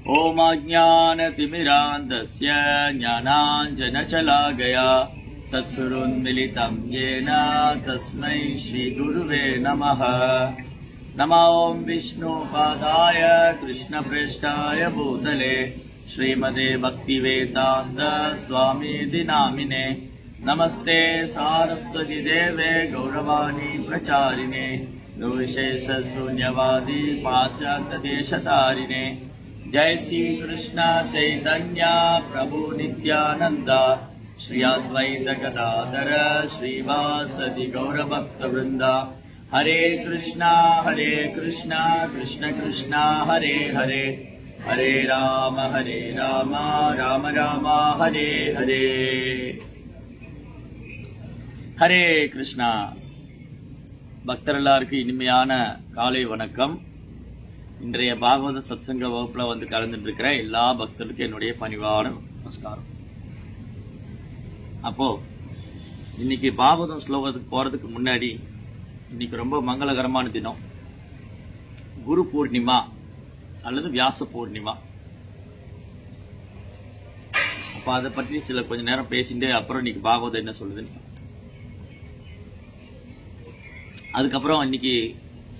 ओम अज्ञानतिमिरान्धस्य ज्ञानाञ्जनशलाकया सत्सुरोन्मिलितं येन तस्मै श्रीगुरुवे नमः। नमो विष्णुपादाय कृष्णप्रेष्ठाय भूतले श्रीमते भक्तिवेदान्त स्वामीति नामिने। नमस्ते सारस्वती देवे गौरवाणी प्रचारिणे निर्विशेषशून्यवादी पाश्चात्यदेशतारिणे। जय श्री कृष्ण चैतन्य प्रभु नित्यानंद श्री अद्वैत गदाधर श्रीवासदि गौरभक्तवृंद। हरे कृष्णा कृष्ण कृष्ण हरे हरे, हरे राम राम राम हरे हरे। हरे कृष्णा। பக்தர்களுக்கு இனிமையான காலை வணக்கம். இன்றைய பாகவத சத்சங்க வகுப்புல வந்து கலந்துட்டு இருக்கிற எல்லா பக்தர்களுக்கும் என்னுடைய பணிவான நமஸ்காரம். அப்போ இன்னைக்கு பாகவதம் ஸ்லோகத்துக்கு போறதுக்கு முன்னாடி இன்னைக்கு ரொம்ப மங்களகரமான தினம், குரு பூர்ணிமா அல்லது வியாச பூர்ணிமா. அப்ப அதை பற்றி கொஞ்ச நேரம் பேசிட்டு அப்புறம் இன்னைக்கு பாகவதம் என்ன சொல்லுதுன்னு. அதுக்கப்புறம் இன்னைக்கு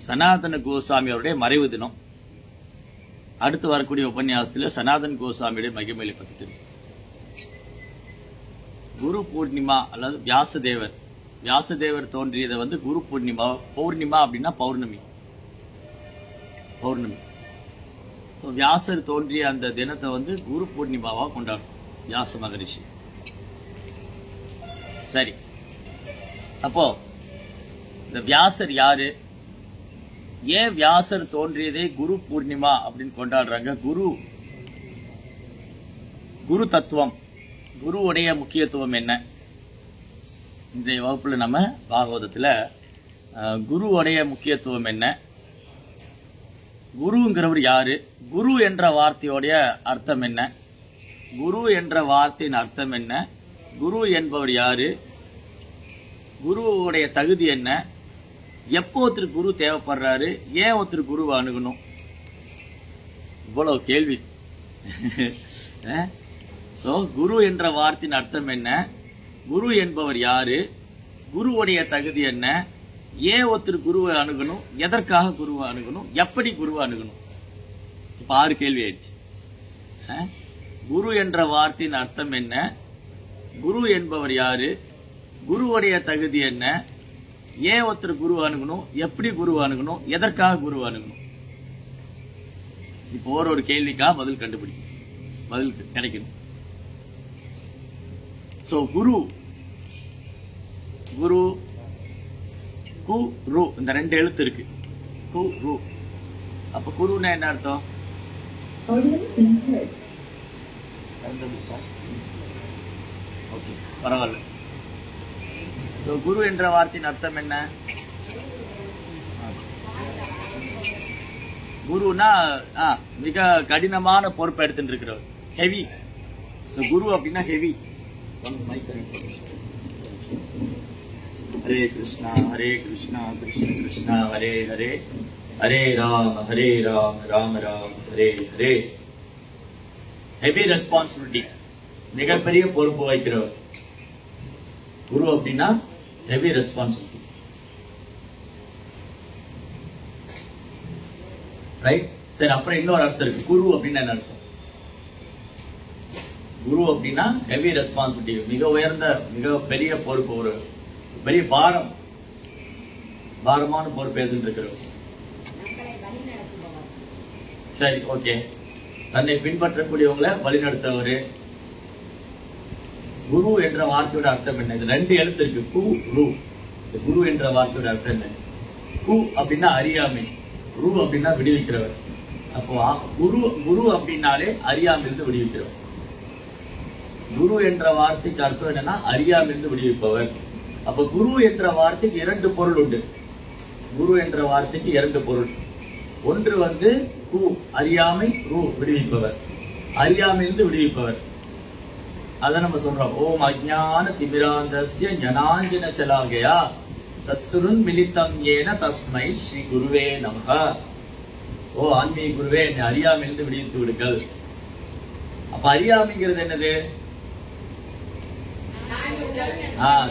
சனாதன கோஸ்வாமி அவருடைய மறைவு தினம். அடுத்து வரக்கூடிய உபன்யாசத்தில் சனாதன கோஸ்வாமியுடைய மகிமையை பற்றி தெரியும். குரு பூர்ணிமா அல்லது வியாசதேவர், வியாசதேவர் தோன்றியதை வந்து குரு பூர்ணிமா. பௌர்ணிமா அப்படின்னா பௌர்ணமி. வியாசர் தோன்றிய அந்த தினத்தை வந்து குரு பூர்ணிமாவா கொண்டாடும் வியாச மகரிஷி. சரி, அப்போ இந்த வியாசர் யாரு, ஏன் வியாசர் தோன்றியதே குரு பூர்ணிமா அப்படின்னு கொண்டாடுறாங்க? குரு தத்துவம், குருவுடைய முக்கியத்துவம் என்ன? இன்றைய வகுப்புல நம்ம பாகவதத்துல குருவுடைய முக்கியத்துவம் என்ன, குருங்கிறவர் யாரு, குரு என்ற வார்த்தையோடைய அர்த்தம் என்ன, குரு என்ற வார்த்தையின் அர்த்தம் என்ன, குரு என்பவர் யாரு, குருவுடைய தகுதி என்ன, எப்போ ஒருத்தர் குரு தேவைப்படுறாரு, ஏன் ஒருத்தர் குருவை அணுகணும், இவ்வளவு கேள்வி. குரு என்ற வார்த்தையின் அர்த்தம் என்ன, குரு என்பவர் யாரு, குருவுடைய தகுதி என்ன, ஏன் ஒருத்தர் குருவை அணுகணும், எதற்காக குருவை அணுகணும், எப்படி குருவை அணுகணும். இப்ப 6 கேள்வி ஆயிடுச்சு. குரு என்ற வார்த்தையின் அர்த்தம் என்ன, குரு என்பவர் யாரு, குருவுடைய தகுதி என்ன, ஏன் ஒருத்தர் குரு அணுகணும், எப்படி குரு அணுகணும், எதற்காக குரு அணுகணும். இப்போ ஒரு கேள்விக்காக பதில் கண்டுபிடிக்கும், பதில் கிடைக்கணும். சோ குரு, குரு கு ரு இந்த 2 எழுத்து இருக்கு. கு ரு. அப்ப குருன்னா என்ன அர்த்தம்? ஓகே, பரவாயில்ல. குரு என்ற வார்த்தையின் அர்த்தம் என்ன? குருனா மிக கடினமான பொறுப்பை எடுத்துட்டு இருக்கிறவர், ஹெவி. குரு அப்படின்னா heavy. Hare Krishna Krishna Krishna Hare Hare, Hare Ram Ram Ram Hare Hare. Heavy responsibility, மிகப்பெரிய பொறுப்பு வைக்கிறவர் குரு அப்படின்னா ஹெவி ரெஸ்பான்சிபிலிட்டி. ரைட். சரி, அப்புறம் இன்னொரு அர்த்தம் இருக்கு. குரு அப்படின்னு என்ன அர்த்தம்? குரு அப்படின்னா ஹெவி ரெஸ்பான்சிபிலிட்டி, மிக உயர்ந்த மிக பெரிய பொறுப்பு, ஒரு பெரிய பாரமான பொறுப்பு எதுன்னு இருக்கிறோம். சரி, ஓகே. தன்னை பின்பற்றக்கூடியவங்களை வழிநடத்தவர். குரு என்ற வார்த்தையோட அர்த்தம் என்ன? இது 2 எழுத்து இருக்கு, கு ரு. குரு என்ற வார்த்தையோட அர்த்தம் என்ன? கு அப்படின்னா அறியாமை, ரு அப்படின்னா விடுவிக்கிறவர். அப்போ குரு அப்படின்னாலே அறியாமையிலிருந்து விடுவிக்கிறவர். குரு என்ற வார்த்தைக்கு அர்த்தம் என்னன்னா அறியாமையிலிருந்து விடுவிப்பவர். அப்ப குரு என்ற வார்த்தைக்கு 2 பொருள் உண்டு. குரு என்ற வார்த்தைக்கு 2 பொருள். ஒன்று வந்து கு அறியாமை, ரு விடுவிப்பவர், அறியாமையிலிருந்து விடுவிப்பவர். அத நம்ம சொல்றோம். ஓம் அஜ்ஞான திமிராந்தஸ்ய ஞானாஞ்சன சலாகயா சத்சுருன் மிலிதம் ஏன தஸ்மை ஸ்ரீ குருவே நமஹ. ஓ ஆன்மீக குருவே, என்னை அறியாமையிலிருந்து விடுவித்து விடுங்கள். அப்ப அறியாமைங்கிறது என்னது?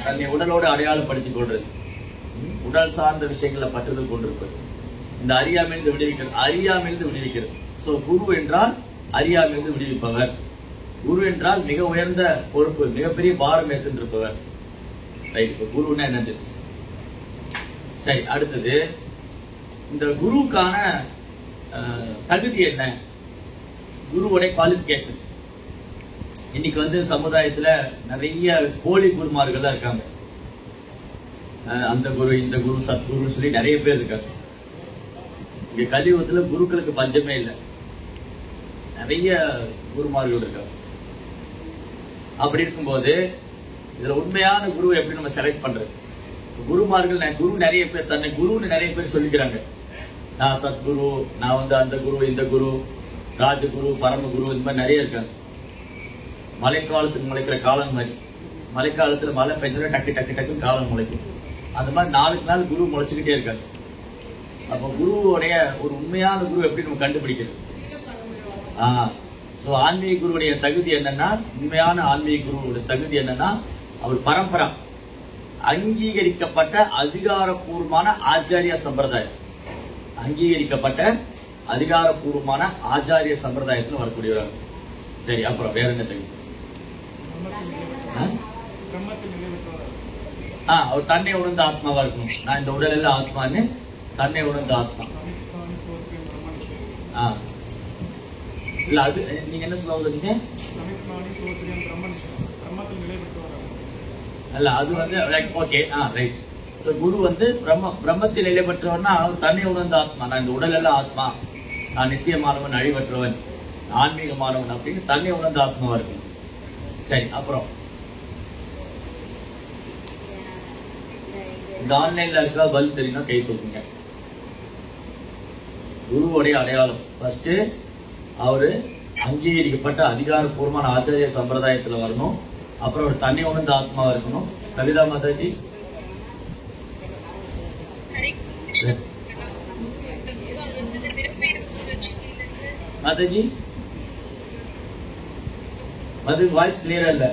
தன்னை உடலோடு அடையாளப்படுத்திக் கொள்றது, உடல் சார்ந்த விஷயங்களை பற்றுதல் கொண்டிருப்பது. இந்த அறியாமையிலிருந்து விடுவிக்கிறது, அறியாமையிலிருந்து விடுவிக்கிறது. சோ குரு என்றால் அறியாமையிலிருந்து விடுவிப்பவர். குரு என்றால் மிக உயர்ந்த பொறுப்பு, மிகப்பெரிய பாரம் ஏற்றிருப்பவர். ரைட். இப்ப குருன்னா என்ன தெரிஞ்சு? சரி, அடுத்தது இந்த குருவுக்கான தகுதி என்ன? குருவோட குவாலிபிகேஷன். இன்னைக்கு சமுதாயத்துல நிறைய போலி குருமார்கள் இருக்காங்க. அந்த குரு, இந்த குரு, சத்குருன்னு சொல்லி நிறைய பேர் இருக்காங்க. இங்க கலியுகத்துல குருக்களுக்கு பஞ்சமே இல்லை, நிறைய குருமார்கள் இருக்காங்க. அப்படி இருக்கும்போது இதுல உண்மையான குரு எப்படி நம்ம செலக்ட் பண்றது? குருமார்கள், குரு நிறைய பேர் தன்னை குருன்னு நிறைய பேர் சொல்லிக்கிறாங்க. நான் சத்குரு, நான் அந்த குரு, இந்த குரு, ராஜகுரு, பரமகுரு, இந்த மாதிரி நிறைய இருக்காங்க. மழைக்காலத்துக்கு முளைக்கிற காலம் மாதிரி, மழைக்காலத்துல மழை பெஞ்சா டக்கு டக்கு டக்குன்னு காலம் முளைக்கும். அந்த மாதிரி நாளுக்கு நாள் குரு முளைச்சுக்கிட்டே இருக்காங்க. அப்ப குருவோடைய ஒரு உண்மையான குரு எப்படி நம்ம கண்டுபிடிக்கிறது? சோ ஆன்மீக குருவுடைய தகுதி என்னன்னா, உண்மையான ஆன்மீக குருவுடைய தகுதி என்னன்னா, அவர் பரம்பரா அங்கீகரிக்கப்பட்ட அதிகாரப்பூர்வமான ஆச்சாரிய சம்பிரதாயம், அங்கீகரிக்கப்பட்ட அதிகாரப்பூர்வமான ஆச்சாரிய சம்பிரதாயத்தில் வரக்கூடியவர். சரி, அப்புறம் வேற என்ன தகுதி? அவர் தன்னை உணர்ந்த ஆத்மாவா இருக்கணும். நான் இந்த உடல் எல்லாம் ஆத்மான்னு தன்னை உணர்ந்த ஆத்மா. இல்ல, அது நீங்க என்ன சொல்ல வந்தீங்க? அல்ல, அது ஓகே, ரைட். குரு பிரம்மத்தில் நிலை பெற்றவர்னா அவர் தன்னை உணர்ந்த ஆத்மா. நான் இந்த உடல் எல்லாம் ஆத்மா, நான் நித்தியமானவன், அழிவற்றவன், ஆன்மீகமானவன் அப்படின்னு தன்னை உணர்ந்த ஆத்மாவா இருக்கு. சரி, அப்புறம் இந்த ஆன்லைன்ல இருக்கா பல் தெரியும்னா கை தூக்குங்க. குருவோடைய அடையாளம் ஃபர்ஸ்ட், அவரு அங்கீகரிக்கப்பட்ட அதிகாரப்பூர்வமான ஆச்சாரிய சம்பிரதாயத்துல வரணும். அப்புறம் ஒரு தன்னை உணர்ந்த ஆத்மாவா இருக்கணும். கவிதா மாதாஜி, மாதாஜி, அது வாய்ஸ் கிளியரா இல்ல.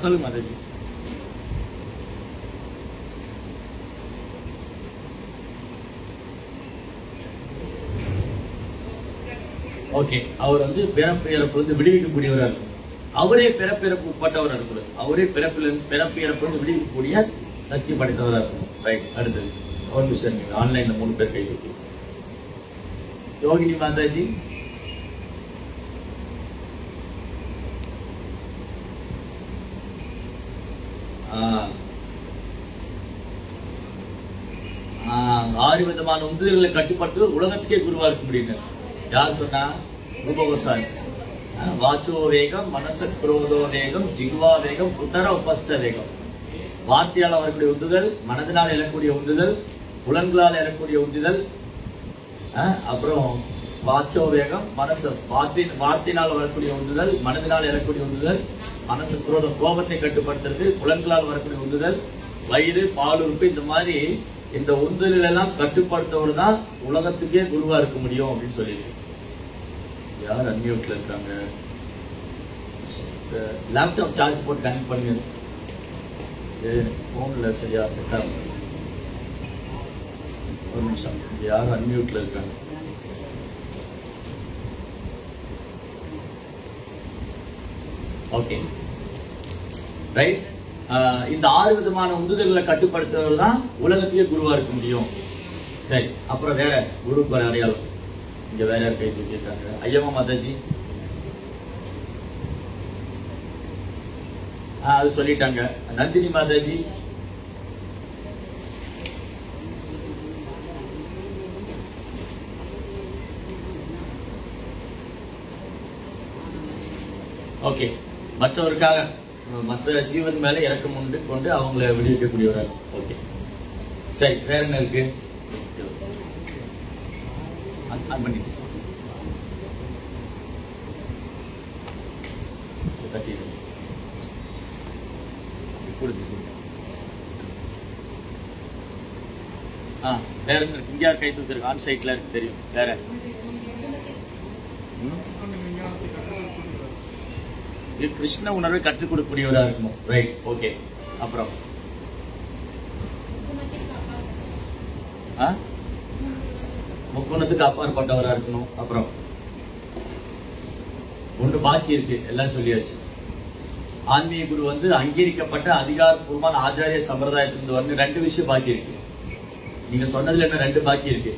சொல்லுங்க மாதாஜி. ஓகே, அவர் பிறப்பு இறப்பு விடுவிக்கக்கூடியவராக இருக்கும். அவரே பிறப்பிறப்பு உட்பட்டவராக இருக்கிறார். அவரே பிறப்பு இறப்பு விடுவிக்கக்கூடிய சக்தி படைத்தவராக இருக்கும். ரைட். அடுத்தது ஒரு விஷயம், ஆன்லைன்ல 3 பேர் கை தூக்கி. யோகினி மாதாஜி, ஆறு விதமான உந்துதல்களை கட்டுப்பட்டு உலகத்துக்கே குருவா இருக்க முடியும். யார் சொன்னா? ரூபகோசாமி. வாச்சோ வேகம், மனச குரோதோ வேகம், ஜிகுவா வேகம், உத்தர உபஸ்த வேகம். வார்த்தையால் வரக்கூடிய உந்துதல், மனதினால் எழக்கூடிய உந்துதல், புலன்களால் எழக்கூடிய உந்துதல், அப்புறம் வாச்சோ வேகம், மனசு வார்த்தையினால் வரக்கூடிய உந்துதல், மனதினால் எழக்கூடிய உந்துதல், மனசு குரோதம் கோபத்தை கட்டுப்படுத்துறது, புலன்களால் வரக்கூடிய உந்துதல், வயிறு, பாலுறுப்பு, இந்த மாதிரி இந்த உந்துதல் எல்லாம் கட்டுப்படுத்தவர் தான் உலகத்துக்கே குருவா இருக்க முடியும் அப்படின்னு சொல்லியிருக்கு. யார் அன்மியூட்ல இருக்காங்க? லேப்டாப் சார்ஜ் போட்டு கனெக்ட் பண்ணுங்க. போன்ல சரியா செட் ஆகும். ஒரு நிமிஷம், யார் அன்மியூட்ல இருக்காங்க? Okay, right. இந்த 6 விதமான உந்துதல்களை கட்டுப்படுத்துறவர் தான் உலகத்திலே குருவா இருக்க முடியும். சரி, அப்புறம் வேற குருக்கு வர அடையாளம். இங்க வேற யார் கை தூக்கிட்டாங்க? ஐயம்மா மாதாஜி, அது சொல்லிட்டாங்க. நந்தினி மாதாஜி, ஓகே. மற்றவருக்காக, மற்ற ஜீவன் மேல இறக்கம் உண்டு கொண்டு அவங்களை விடுவிக்கக்கூடியவராக. ஓகே, சரி. வேற என்ன இருக்கு? வேற என்ன இருக்கு? இந்தியா கை தூக்கிருக்கு, ஆன் சைட்ல இருக்கு, தெரியும். வேற இது கிருஷ்ண உணர்வை கற்றுக் கொடுக்கக்கூடியவரா இருக்கணும். Right, okay. அப்புறம் முக்குணத்துக்கு அப்பாற்பட்டவரா இருக்கணும். அப்புறம் ஒன்று பாக்கி இருக்கு, எல்லாம் சொல்லியாச்சு. ஆன்மீக குரு வந்து அங்கீகரிக்கப்பட்ட அதிகாரப்பூர்வமான ஆச்சாரிய சம்பிரதாயத்திலிருந்து வந்து 2 விஷயம் பாக்கி இருக்கு. நீங்க சொன்னதுல என்ன 2 பாக்கி இருக்கு?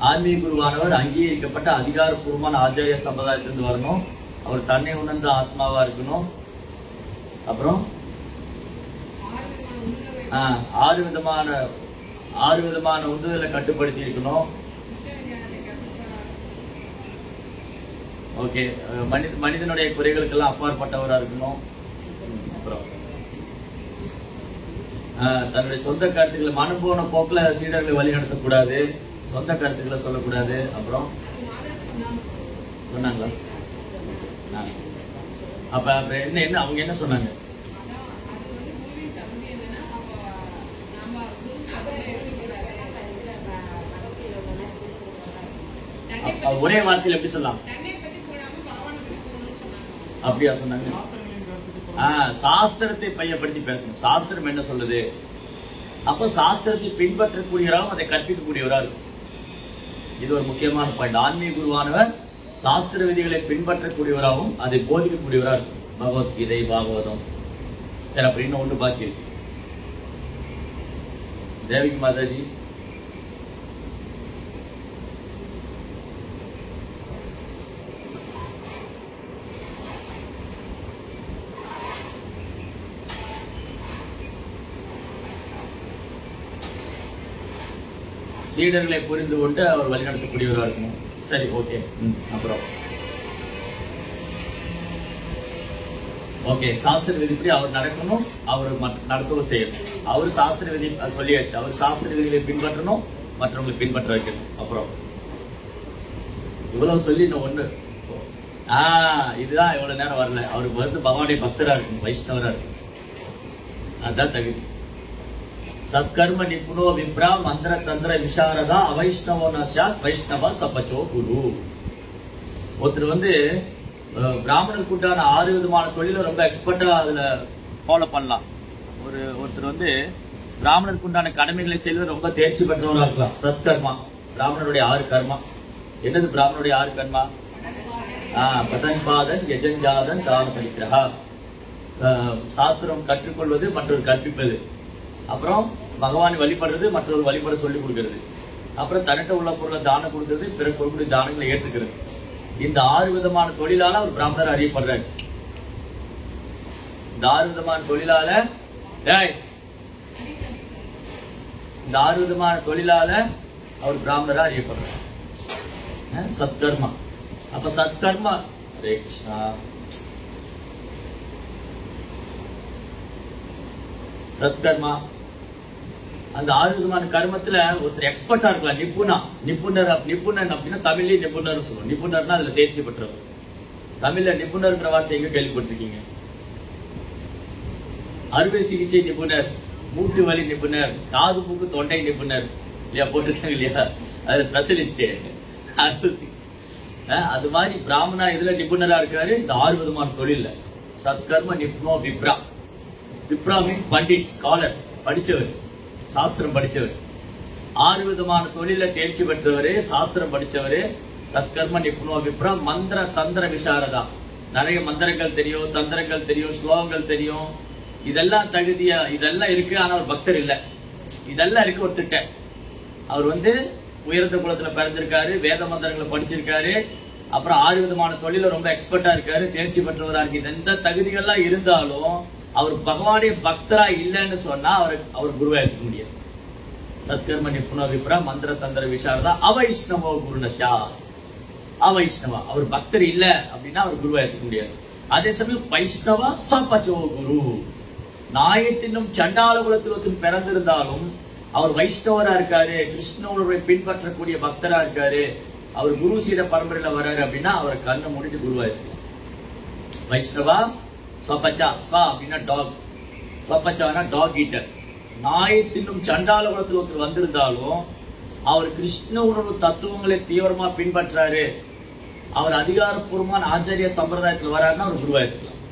ஆன்மீக குருவானவர் அங்கீகரிக்கப்பட்ட அதிகாரப்பூர்வமான ஆச்சாரிய சம்பிரதாயத்திலிருந்து வரணும், அவர் தன்னை உணர்ந்த ஆத்மாவா இருக்கணும். அப்புறம் 6 விதமான உந்துதலை கட்டுப்படுத்தி இருக்கணும். ஓகே, மனிதனுடைய குறைகளுக்கெல்லாம் அப்பாற்பட்டவரா இருக்கணும். அப்புறம் தன்னுடைய சொந்த கருத்துக்களை மனம் போன போக்குல சீடர்களை வழி நடத்தக்கூடாது, சொந்த கருத்துக்களை சொல்லக்கூடாது. அப்புறம் சொன்னாங்களா? அப்ப அப்புறம் என்ன அவங்க என்ன சொன்னாங்க? ஒரே வார்த்தையில் எப்படி சொல்லலாம்? அப்படியா சொன்னாங்க? சாஸ்திரத்தை பையப்படுத்தி பேசணும். சாஸ்திரம் என்ன சொல்லுது? அப்ப சாஸ்திரத்தை பின்பற்றக்கூடியவராகவும் அதை கற்பிக்கக்கூடியவரா இருக்கும். இது ஒரு முக்கியமான பாயிண்ட். ஆன்மீக குருவானவர் சாஸ்திர விதிகளை பின்பற்றக்கூடியவராகவும் அதை போதிக்கக்கூடியவரா இருக்கும். பகவத்கீதை, பாகவதம். சரி, அப்படின்னு ஒன்று பாக்கி இருக்கு. தேவிகி மாதாஜி, சீடர்களை புரிந்து கொண்டு அவர் வழிநடத்தக்கூடியவராக இருக்கணும். சரி, ஓகே. அப்புறம் ஓகே, சாஸ்திர விதிப்படி அவர் நடக்கணும், அவர் நடத்தவும் செய்யணும். அவர் சாஸ்திர விதி சொல்லியாச்சு, அவர் சாஸ்திர விதிகளை பின்பற்றணும், மற்றவங்களை பின்பற்ற வைக்கணும். அப்புறம் இவ்வளவு சொல்லி இன்னும் ஒண்ணு, இதுதான் இவ்வளவு நேரம் வரல. அவருக்கு வந்து பகவானுடைய பக்தரா இருக்கணும், வைஷ்ணவரா இருக்கணும். அதுதான் தகுதி. சத்கர்ம நிபுணோ விப்ரா மந்திர தந்திர விசாரதா அவைஷ்ணவோ நசாத் வைஷ்ணவா சபச்சோ குரு. ஒருத்தர் வந்து பிராமணருக்கு உண்டான 6 விதமான தொழில ரொம்ப எக்ஸ்பர்ட்டா அதுல ஃபாலோ பண்ணலாம். ஒருத்தர் வந்து பிராமணருக்கு உண்டான கடமைகளை செய்வது ரொம்ப தேர்ச்சி பெற்றவராக இருக்கலாம். சத்கர்மா, பிராமணருடைய 6 கர்மா. என்னது பிராமணருடைய 6 கர்மா? பதன்பாதன், யஜஞ்சாதன், தான பரிக்கிரகா. சாஸ்திரம் கற்றுக்கொள்வது, மற்றொரு கற்பிப்பது. அப்புறம் பகவானை வழிபடுறது, மற்றொரு வழிபட சொல்லிக் கொடுக்கிறது. அப்புறம் தன்னிட்ட உள்ள பொருளை தானம் கொடுக்கிறது, பிற கொடுக்கூடிய தானங்களை ஏற்றுக்கிறது. இந்த 6 விதமான தொழிலால அவர் பிராமணர் அறியப்படுறாரு. இந்த 6 விதமான தொழிலால இந்த 6 விதமான தொழிலால அவர் பிராமணரா அறியப்படுறார். சத்கர்மா. அப்ப சத்கர்மா, ஹரே கிருஷ்ணா, சத்கர்மா. அந்த 6 விதமான கர்மத்துல ஒருத்தர் எக்ஸ்பர்ட்டா இருக்கலாம், நிபுணர் அப்படின்னா தமிழ்லயே நிபுணர் சொல்லுவோம். நிபுணர்னா அதுல தேர்ச்சி பெற்றவர். தமிழ்ல நிபுணர்ன்ற வார்த்தை எங்க கேள்விப்பட்டிருக்கீங்க? அறுவை சிகிச்சை நிபுணர், மூட்டு வலி நிபுணர், காது மூக்கு தொண்டை நிபுணர் இல்லையா, போட்டிருக்காங்க இல்லையா? அது ஸ்பெஷலிஸ்டே. அது மாதிரி பிராமணா இதுல நிபுணரா இருக்காரு. இந்த 6 விதமான தொழில் சத்கர்ம நிபுணோ விப்ரா. விப்ரா மீன் பண்டிட், ஸ்காலர், படிச்சவர், சாஸ்திரம் படிச்சவர். 6 விதமான தொழில தேர்ச்சி பெற்றவரு, சாஸ்திரம் படிச்சவரு. சத்கர்ம நிபுணோ விப்ரா. மந்திர தந்திர விசாரதா. நிறைய மந்திரங்கள் தெரியும், தந்திரங்கள் தெரியும், ஸ்லோகங்கள் தெரியும். இதெல்லாம் தகுதியா, இதெல்லாம் இருக்கு. ஆனா அவர் பக்தர் இல்ல. இதெல்லாம் இருக்கு ஒருத்திட்ட. அவர் வந்து உயர்ந்த குலத்துல பிறந்திருக்காரு, வேத மந்திரங்களை படிச்சிருக்காரு. அப்புறம் 6 விதமான தொழில ரொம்ப எக்ஸ்பர்ட்டா இருக்காரு, தேர்ச்சி பெற்றவரா இருக்கு. இந்த தகுதிகள்லாம் இருந்தாலும் அவர் பகவானுடைய பக்தரா இல்லைன்னு சொன்னா அவர் குருவா எடுத்துக்க முடியாது. சத்கர்ம நிபுண விப்ரா மந்திர தந்திர விசாரதா அவைஷ்ணவோ குருநஷா. அவைஷ்ணவா, அவர் பக்தர் இல்ல அப்படின்னா அவர் குருவா எடுத்துக்க முடியாது. அதே சமயம் வைஷ்ணவா சபச்சோ குரு. நாயத்தினும் சண்டாள குலத்தில் பிறந்திருந்தாலும் அவர் வைஷ்ணவரா இருக்காரு, கிருஷ்ண உணர்வை பின்பற்றக்கூடிய பக்தரா இருக்காரு, அவர் குரு சீட பரம்பரையில வர்றாரு அப்படின்னா அவரை கண்ணை மூடிட்டு குருவா எடுத்துக்கலாம். வைஷ்ணவா ஸ்வபச்சா. ஸ்வா அப்படின்னா டாக், ஸ்வபச்சானா டாக் ஈட்டர். நாய் தின்னும் சண்டால குலத்தில் ஒருத்தர் வந்திருந்தாலும் அவர் கிருஷ்ண உணர்வு தத்துவங்களை தீவிரமா பின்பற்றாரு, அவர் அதிகாரப்பூர்வமான ஆச்சாரிய சம்பிரதாயத்தில் வராருன்னா அவர் குருவா எடுத்துக்கலாம்.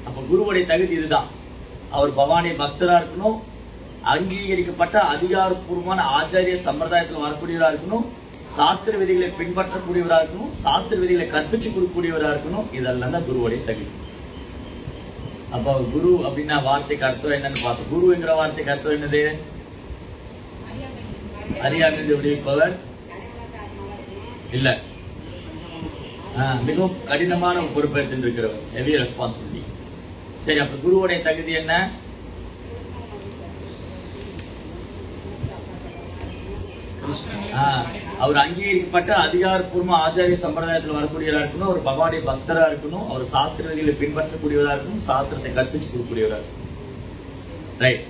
அப்ப குருவுடைய தகுதி இதுதான். அவர் பவானி பக்தரா இருக்கணும், அங்கீகரிக்கப்பட்ட அதிகாரப்பூர்வமான ஆச்சாரிய சம்பிரதாயத்தில் வரக்கூடியவரா இருக்கணும், சாஸ்திர விதிகளை பின்பற்றக்கூடியவரா இருக்கணும், சாஸ்திர விதிகளை கற்பிச்சு கொடுக்கக்கூடியவரா இருக்கணும். இதெல்லாம் தான் குருவுடைய தகுதி. அப்ப குரு அப்படின்னா வார்த்தைக்கு அர்த்தம் என்னன்னு பார்த்தோம். குருங்கிற வார்த்தைக்கு அர்த்தம் என்னது? அறியாமையிலிருந்து விடுவிப்பவர் இல்ல, மிகவும் கடினமான பொறுப்பை எடுத்திருக்கிறவர், ஹெவி ரெஸ்பான்சிபிலிட்டி. சரி, அப்ப குருவுடைய தகுதி என்ன? அவர் அங்கீகரிக்கப்பட்ட அதிகாரப்பூர்வ ஆச்சாரிய சம்பிரதாயத்தில் வரக்கூடியவரா இருக்கணும், அவர் பகவானி பக்தரா இருக்கணும், அவர் சாஸ்திர விதிகளை பின்பற்றக்கூடியவரா இருக்கணும், சாஸ்திரத்தை கற்பிச்சு கொடுக்கக்கூடியவரா இருக்கணும். ரைட்,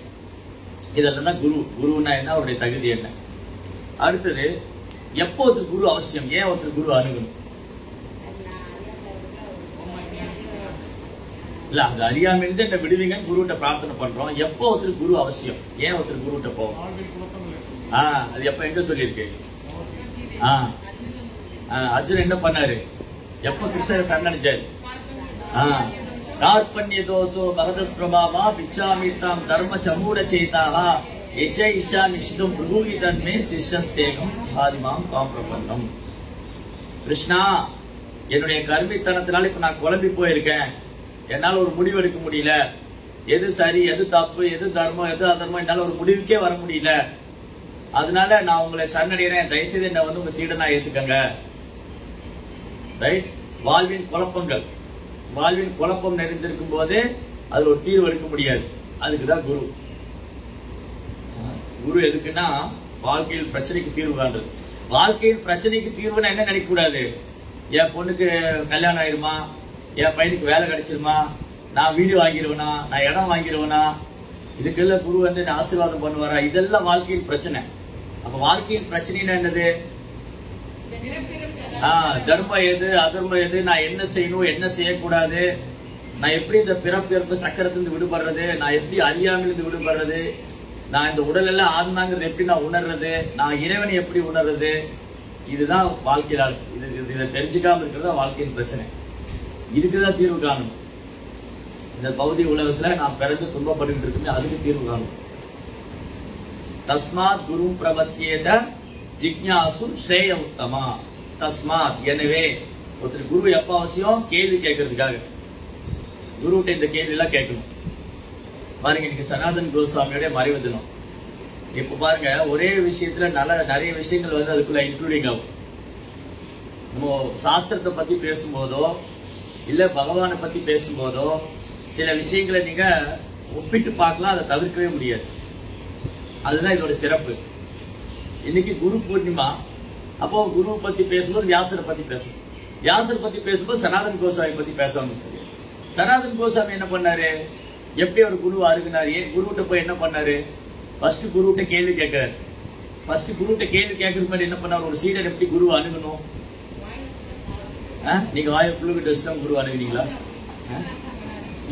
இதெல்லாம் தான் குரு. குருன்னா என்ன, அவருடைய தகுதி என்ன? அடுத்தது, எப்போ ஒருத்தர் குரு அவசியம், ஏன் ஒருத்தர் குரு அணுகணும்? இல்ல, அது அறியாமையிலிருந்து என்ன விடுவீங்கன்னு குருகிட்ட பிரார்த்தனை பண்றோம். எப்போ ஒருத்தர் குரு அவசியம், ஏன் ஒருத்தர் குருகிட்ட போவோம்? அது எப்ப எங்க சொல்லியிருக்கு? அர்ஜுன் என்ன பண்ணாரு? எப்ப கிருஷ்ணரை சரணடைஞ்சாரு? கார்பண்யதோசோ பகதஸ்ரபாவா பிச்சாமித்தாம் தர்ம சமூட சேதாவா எஷ இஷா நிஷிதம் பிரபூகி தன்மே சிஷ்யஸ்தேகம் ஆதிமாம் தாம் பிரபந்தம். கிருஷ்ணா, என்னுடைய கர்மித்தனத்தினால இப்ப நான் குழம்பி போயிருக்கேன், என்னால ஒரு முடிவு எடுக்க முடியல, எது சரி எது தப்பு எது தர்மம் எது அதர்மம் என்னால ஒரு முடிவுக்கே வர முடியல, அதனால நான் உங்களை சரணடைகிறேன், தயவுசெய்து என்ன வந்து உங்க சீடனா ஏத்துக்கங்க. ரைட், வாழ்வின் குழப்பங்கள், வாழ்வின் குழப்பம் நிறைந்திருக்கும் போது அது ஒரு தீர்வு எடுக்க முடியாது. அதுக்குதான் குரு. குரு எதுக்குன்னா வாழ்க்கையில் பிரச்சனைக்கு தீர்வு காண்றது. வாழ்க்கையில் பிரச்சனைக்கு தீர்வுன்னா என்ன நினைக்க கூடாது? என் பொண்ணுக்கு கல்யாணம் ஆயிருமா, என் பையனுக்கு வேலை கிடைச்சிருமா, நான் வீடு வாங்கிடுவேனா, நான் இடம் வாங்கிடுவேனா, இதுக்கெல்லாம் குரு வந்து என்ன ஆசீர்வாதம் பண்ணுவாரா? இதெல்லாம் வாழ்க்கையின் பிரச்சனை. அப்ப வாழ்க்கையின் பிரச்சனைனா என்னது? தர்மம் எது அதர்மம் எது, நான் என்ன செய்யணும் என்ன செய்யக்கூடாது, நான் எப்படி இந்த பிறப்பு சக்கரத்திலிருந்து விடுபடுறது, நான் எப்படி அறியாமையிலிருந்து விடுபடுறது, நான் இந்த உடல் எல்லாம் ஆத்மாங்கிறது எப்படி நான் உணர்றது, நான் இறைவனை எப்படி உணர்றது, இதுதான் வாழ்க்கையால். இதை தெரிஞ்சுக்காம இருக்கிறதா வாழ்க்கையின் பிரச்சனை. இதுக்குதான் தீர்வு காணும். இந்த பௌதிக உலகத்துல நான் பிறந்து துன்பப்பட்டு இருக்குமே அதுக்கு தீர்வு காணும். தஸ்மாத் குரு பிரபத்தியேத ஜிக்ஞாசு ஸ்ரேய உத்தமா. தஸ்மாத், எனவே ஒருத்தர் குரு எப்ப அவசியம்? கேள்வி கேட்கறதுக்காக. குருகிட்ட இந்த கேள்வி எல்லாம் கேட்கணும். பாருங்க, இன்னைக்கு சனாதன் கோஸ்வாமியோட மறைவு தினம். இப்ப பாருங்க, ஒரே விஷயத்துல நிறைய விஷயங்கள் வந்து அதுக்குள்ள இன்க்ளூடிங் ஆகும். நம்ம சாஸ்திரத்தை பத்தி பேசும்போதோ இல்ல பகவானை பத்தி பேசும்போதோ சில விஷயங்களை நீங்க ஒப்பிட்டு பார்க்கலாம், அதை தவிர்க்கவே முடியாது. அதுதான் இதோட சிறப்பு. இன்னைக்கு குரு பூர்ணிமா. அப்போ குரு பத்தி பேசும்போது வியாசரை பத்தி பேசணும், வியாசர் பத்தி பேசும்போது சனாதன் கோஸ்வாமி பத்தி பேசணும். சனாதன் கோஸ்வாமி என்ன பண்ணாரு? எப்படி ஒரு குரு அருகினாரு? குருகிட்ட போய் என்ன பண்ணாரு? ஃபர்ஸ்ட் குருகிட்ட கேள்வி கேட்கிறாரு. ஃபர்ஸ்ட் குருகிட்ட கேள்வி கேட்கறதுக்கு முன்னாடி என்ன பண்ணாரு? ஒரு சீடர் எப்படி குரு அணுகணும்? நீங்க வாயில புல்லுக்கட்டு வச்சுதான் குரு அணுகுனீங்களா?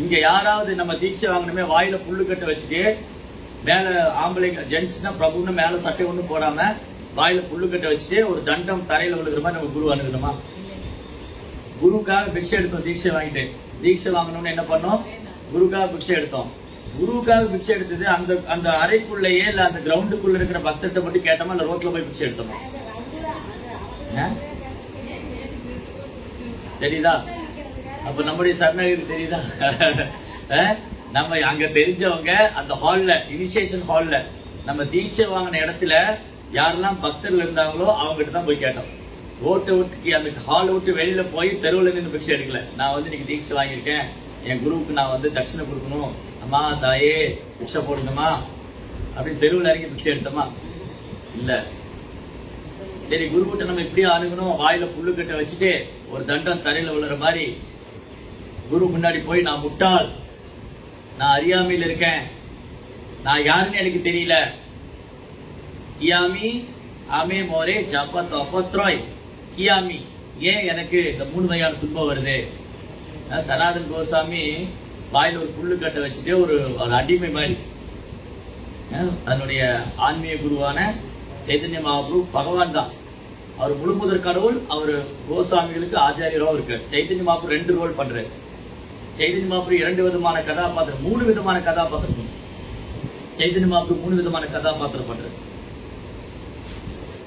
இங்க யாராவது நம்ம தீட்சை வாங்கணுமே வாயில புல்லுக்கட்டை வச்சுட்டு மேல ஆம்பளைங்க ஜென்ஸ்னா பிரபுன்னு மேல சட்டை ஒண்ணு போடாம வாயில புல்லுக்கட்டை வச்சுட்டு ஒரு தண்டம் தரையில விழுகிற மாதிரி நம்ம குரு அணுகணுமா? குருக்காக பிக்ஷை எடுத்தோம். தீட்சை வாங்கிட்டு தீட்சை வாங்கணும்னு என்ன பண்ணோம்? குருக்காக பிக்ஷை எடுத்தோம். குருக்காக பிக்ஷை எடுத்தது அந்த அறைக்குள்ளேயே இல்ல அந்த கிரவுண்டுக்குள்ள இருக்கிற பக்தத்தை மட்டும் கேட்டோமா இல்ல ரோட்ல போய் பிக்ஷை எடுத்தோமா? தெரியுதா? அப்ப நம்முடைய சரணாகதி தெரியுதா? நம்ம அங்க தெரிஞ்சவங்க அந்த ஹால்ல, இனிஷியேஷன் ஹால்ல, நம்ம தீட்சை வாங்கின இடத்துல யாரெல்லாம் பக்தர்கள் இருந்தாங்களோ அவங்ககிட்ட தான் போய் கேட்டோம். ஓட்டை விட்டு அந்த ஹாலை விட்டு வெளியில போய் தெருவில் நின்று பிக்ஷை எடுக்கல. நான் வந்து இன்னைக்கு தீட்சை வாங்கியிருக்கேன், என் குருவுக்கு நான் வந்து தட்சிணை கொடுக்கணும், அம்மா தாயே பிக்ஷை போடுங்கம்மா அப்படின்னு தெருவில் இறங்கி பிக்ஷை எடுத்தோமா? இல்ல. சரி, குருக்கிட்ட நம்ம இப்படி அணுகணும், வாயில புல்லுக்கட்டை வச்சுட்டு ஒரு தண்டம் தரையில விழுற மாதிரி குரு முன்னாடி போய் நான் முட்டாள், நான் அறியாமையில் இருக்கேன், நான் யாருன்னு எனக்கு தெரியல, கியாமி ஆமே மோரே ஜபத் அப்பத்ராய் கியாமி, ஏன் எனக்கு இந்த 3 வகையான துன்பம் வருது? சனாதன் கோஸ்வாமி வாயில ஒரு புல்லுக்கட்டை வச்சுட்டு ஒரு அடிமை மாதிரி தன்னுடைய ஆன்மீக குருவான சைதன்ய மகாபிரபு பகவான் தான், அவர் முழுமுதற் கடவுள். அவர் கோசாமிகளுக்கு ஆச்சாரியராகவும் இருக்கார். சைதன்ய மகாபிரபு 2 ரோல் பண்றாரு. சைதன்ய மகாபிரபு 2 விதமான கதாபாத்திரம், 3 விதமான கதாபாத்திரம். சைதன்ய மகாபிரபு 3 விதமான கதாபாத்திரம் பண்றாரு.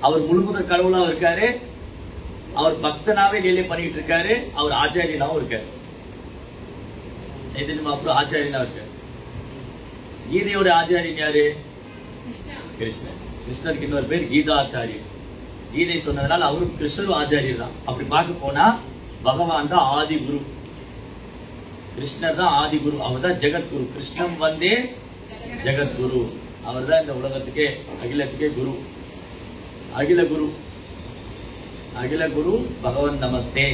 அவர் முழுமுதற் கடவுளாகவும் இருக்காரு, அவர் பக்தனாவே லீலை பண்ணிட்டு இருக்காரு, அவர் ஆச்சாரியனாவும் இருக்காரு. சைதன்ய மகாபிரபு ஆச்சாரியனா இருக்காரு. கீதையோட ஆச்சாரியன் யாரு? கிருஷ்ணர். கிருஷ்ணருக்கு இன்னொரு பேர் கீதாச்சாரியர். கீதை சொன்னதுனால அவரும் கிருஷ்ணரும் ஆச்சாரியர் தான். அப்படி பார்க்க போனா பகவான் தான் ஆதி குரு, கிருஷ்ணர் தான் ஆதி குரு, அவர் தான் ஜெகத்குரு. கிருஷ்ணன் வந்தே ஜெகத்குரு, அவர் தான் இந்த உலகத்துக்கே அகிலத்துக்கே குரு. அகில குரு, அகில குரு பகவான் நமஸ்தே.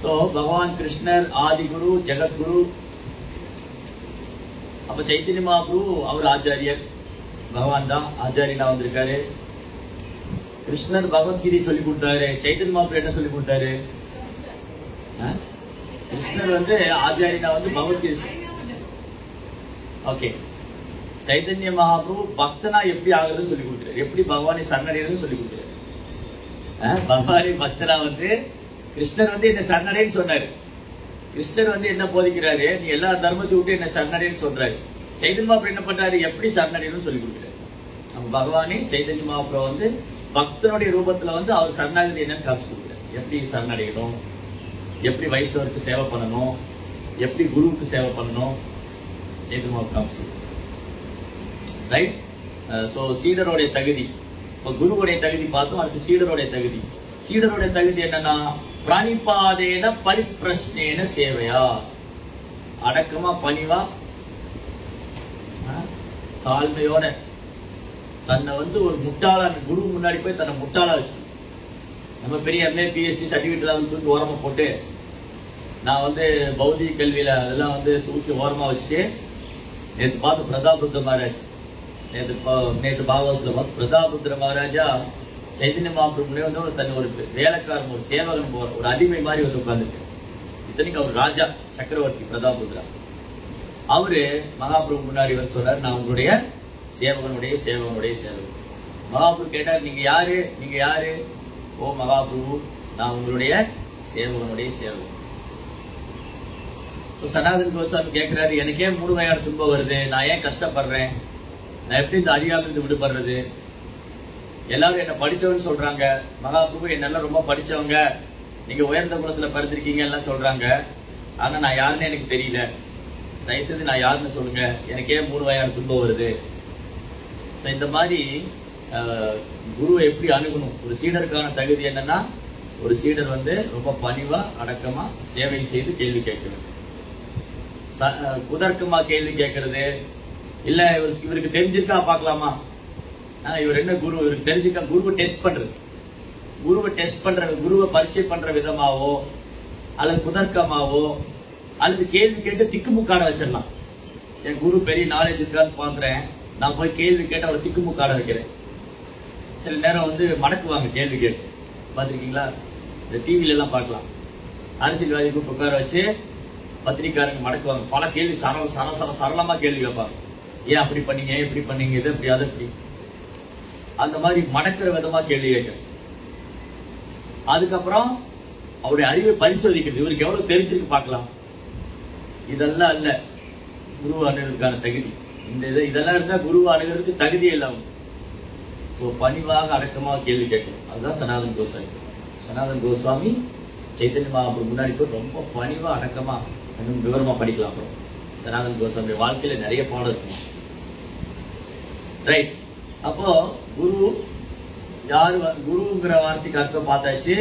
சோ பகவான் கிருஷ்ணர் ஆதி குரு, ஜெகத்குரு. அப்ப சைத்தன்ய மகாபிரபு அவர் ஆச்சாரியர், பகவான் தான் ஆச்சாரியனா வந்திருக்காரு. கிருஷ்ணர் பகவத்கீதை சொல்லி கொடுத்தாரு, சைத்தன்ய மகாபிரபு என்ன சொல்லி கொடுத்தாரு? கிருஷ்ணர் வந்து ஆச்சாரியனா வந்து பகவத்கீதை. ஓகே, சைத்தன்ய மகாபிரபு பக்தனா எப்படி ஆகுதுன்னு சொல்லி கொடுத்தாரு, எப்படி பகவானை சரணடைறதுன்னு சொல்லி கொடுத்தாரு. பகவானை பக்தனா வந்து கிருஷ்ணர் வந்து என்ன சரணடைன்னு சொன்னாரு. கிருஷ்ணர் வந்து என்ன போதிக்கிறாரு? நீ எல்லா தர்மத்தை விட்டு என்ன சரணடைன்னு சொல்றாரு. சைதன்ய மகாபிரபு என்ன பண்றாரு? எப்படி சரணடைன்னு சொல்லி கொடுக்கிறாரு. நம்ம பகவானே சைதன்ய மகாபிரபு வந்து பக்தனுடைய ரூபத்துல வந்து அவர் சரணாகதி என்னன்னு காமிச்சு கொடுக்கிறார். எப்படி சரணடையணும், எப்படி வைஷ்ணவருக்கு சேவை பண்ணணும், எப்படி குருவுக்கு சேவை பண்ணணும், சைதன்ய மகாபிரபு காமிச்சு கொடுக்கிறார். ரைட். சோ சீடருடைய தகுதி, இப்போ குருவுடைய தகுதி பார்த்தோம். அடுத்து சீடருடைய தகுதி. சீடருடைய தகுதி என்னன்னா, பிராணிபாதேன பரிப்பிரஷ்னேன சேவையா, அடக்கமா பணிவா தாழ்மையோட தன்னை வந்து ஒரு முட்டாளா, குரு முன்னாடி போய் தன்னை முட்டாளா வச்சு, நம்ம பெரிய MA PhD சர்டிபிகேட் தூக்கி ஓரமா போட்டு, நான் வந்து பௌதிக கல்வியில அதெல்லாம் வந்து தூக்கி ஓரமா வச்சுட்டு, நேற்று பார்த்து பிரதாபருத்ர மகாராஜ், நேற்று பாகவத்துல பார்த்து பிரதாபருத்ர மகாராஜா சைதன்ய மகாபிரபு வந்து தன்னை ஒரு வேலைக்காரன், ஒரு சேவகன் போற ஒரு அடிமை மாதிரி வந்து உட்கார்ந்துருக்கு. இத்தனைக்கு அவர் ராஜா சக்கரவர்த்தி பிரதாபருத்ரா. அவரு மகாபிரபு முன்னாடி வந்து சொல்றாரு, நான் உங்களுடைய சேவகனுடைய சேவகனுடைய சேவகன். மகாபிரபு கேட்டார், நீங்க யாரு? நீங்க யாரு? ஓ மகாபிரபு, நான் உங்களுடைய சேவகனுடைய சேவகன். சனாதன் கோஸ்வாமி கேட்கிறாரு, எனக்கே 3 வகையான துன்பம் வருது, நான் ஏன் கஷ்டப்படுறேன், நான் எப்படி இந்த அறியாமையிலிருந்து விடுபடுறது? எல்லாரும் என்ன படிச்சவன்னு சொல்றாங்க, மகாபிரபு என்னெல்லாம் ரொம்ப படிச்சவங்க, நீங்க உயர்ந்த குலத்துல பிறந்திருக்கீங்க எல்லாம் சொல்றாங்க, ஆனா நான் யாருன்னு எனக்கு தெரியல, தயவுசெய்து நான் யாருன்னு சொல்லுங்க, எனக்கே 3 வகையான துன்பம் வருது. இந்த மாதிரி குருவை எப்படி அணுகணும்? ஒரு சீடருக்கான தகுதி என்னன்னா, ஒரு சீடர் வந்து ரொம்ப பணிவா அடக்கமா சேவை செய்து கேள்வி கேட்கணும். குதர்க்கமா கேள்வி கேட்கறது இல்ல, இவருக்கு தெரிஞ்சிருக்கா பாக்கலாமா, இவர் என்ன குரு, இவருக்கு தெரிஞ்சுக்க, குருவை டெஸ்ட் பண்றது, குருவை டெஸ்ட் பண்ற, குருவை பரிச்சை பண்ற விதமாவோ அல்லது குதர்க்கமாவோ அல்லது கேள்வி கேட்டு திக்குமுக்காட வச்சிடலாம். என் குரு பெரிய நாலேஜ் இருக்கான்னு பாக்குறேன், நான் போய் கேள்வி கேட்டு அவர் திக்குமுக்காட வைக்கிறேன். சில நேரம் வந்து மடக்குவாங்க கேள்வி கேட்டு, பாத்திருக்கீங்களா? இந்த டிவில எல்லாம் பார்க்கலாம். அரசியல்வாதி கூப்பிட்டு உட்கார வச்சு பத்திரிக்காரங்க மடக்குவாங்க, பல கேள்வி சரளமா கேள்வி கேட்பாங்க. ஏன் அப்படி பண்ணீங்க, எப்படி பண்ணீங்க, இது எப்படி அது எப்படி, அந்த மாதிரி மடக்கிற விதமா கேள்வி கேட்க. அதுக்கப்புறம் அவருடைய அறிவை பரிசோதிக்கிறது, இவருக்கு எவ்வளவு தெரிஞ்சிருக்கு பார்க்கலாம். இதெல்லாம் அல்ல குரு அணுகிறதுக்கான தகுதி. இதெல்லாம் இருந்தா குரு அணுகிறதுக்கு தகுதியே இல்லாம. சோ பணிவாக அடக்கமாக கேள்வி கேட்கணும். அதுதான் சனாதன் கோஸ்வாமி. சனாதன் கோஸ்வாமி சைத்தன்ய மகாபிரபு முன்னாடி போய் ரொம்ப பணிவா அடக்கமா இன்னும் விவரமா படிக்கலாம். அப்புறம் சனாதன் கோஸ்வாமி வாழ்க்கையில நிறைய பாடம் இருக்கும். ரைட். அப்போ குரு யாரு, குருங்கிற வார்த்தைக்கு அர்த்தம் பார்த்தாச்சு.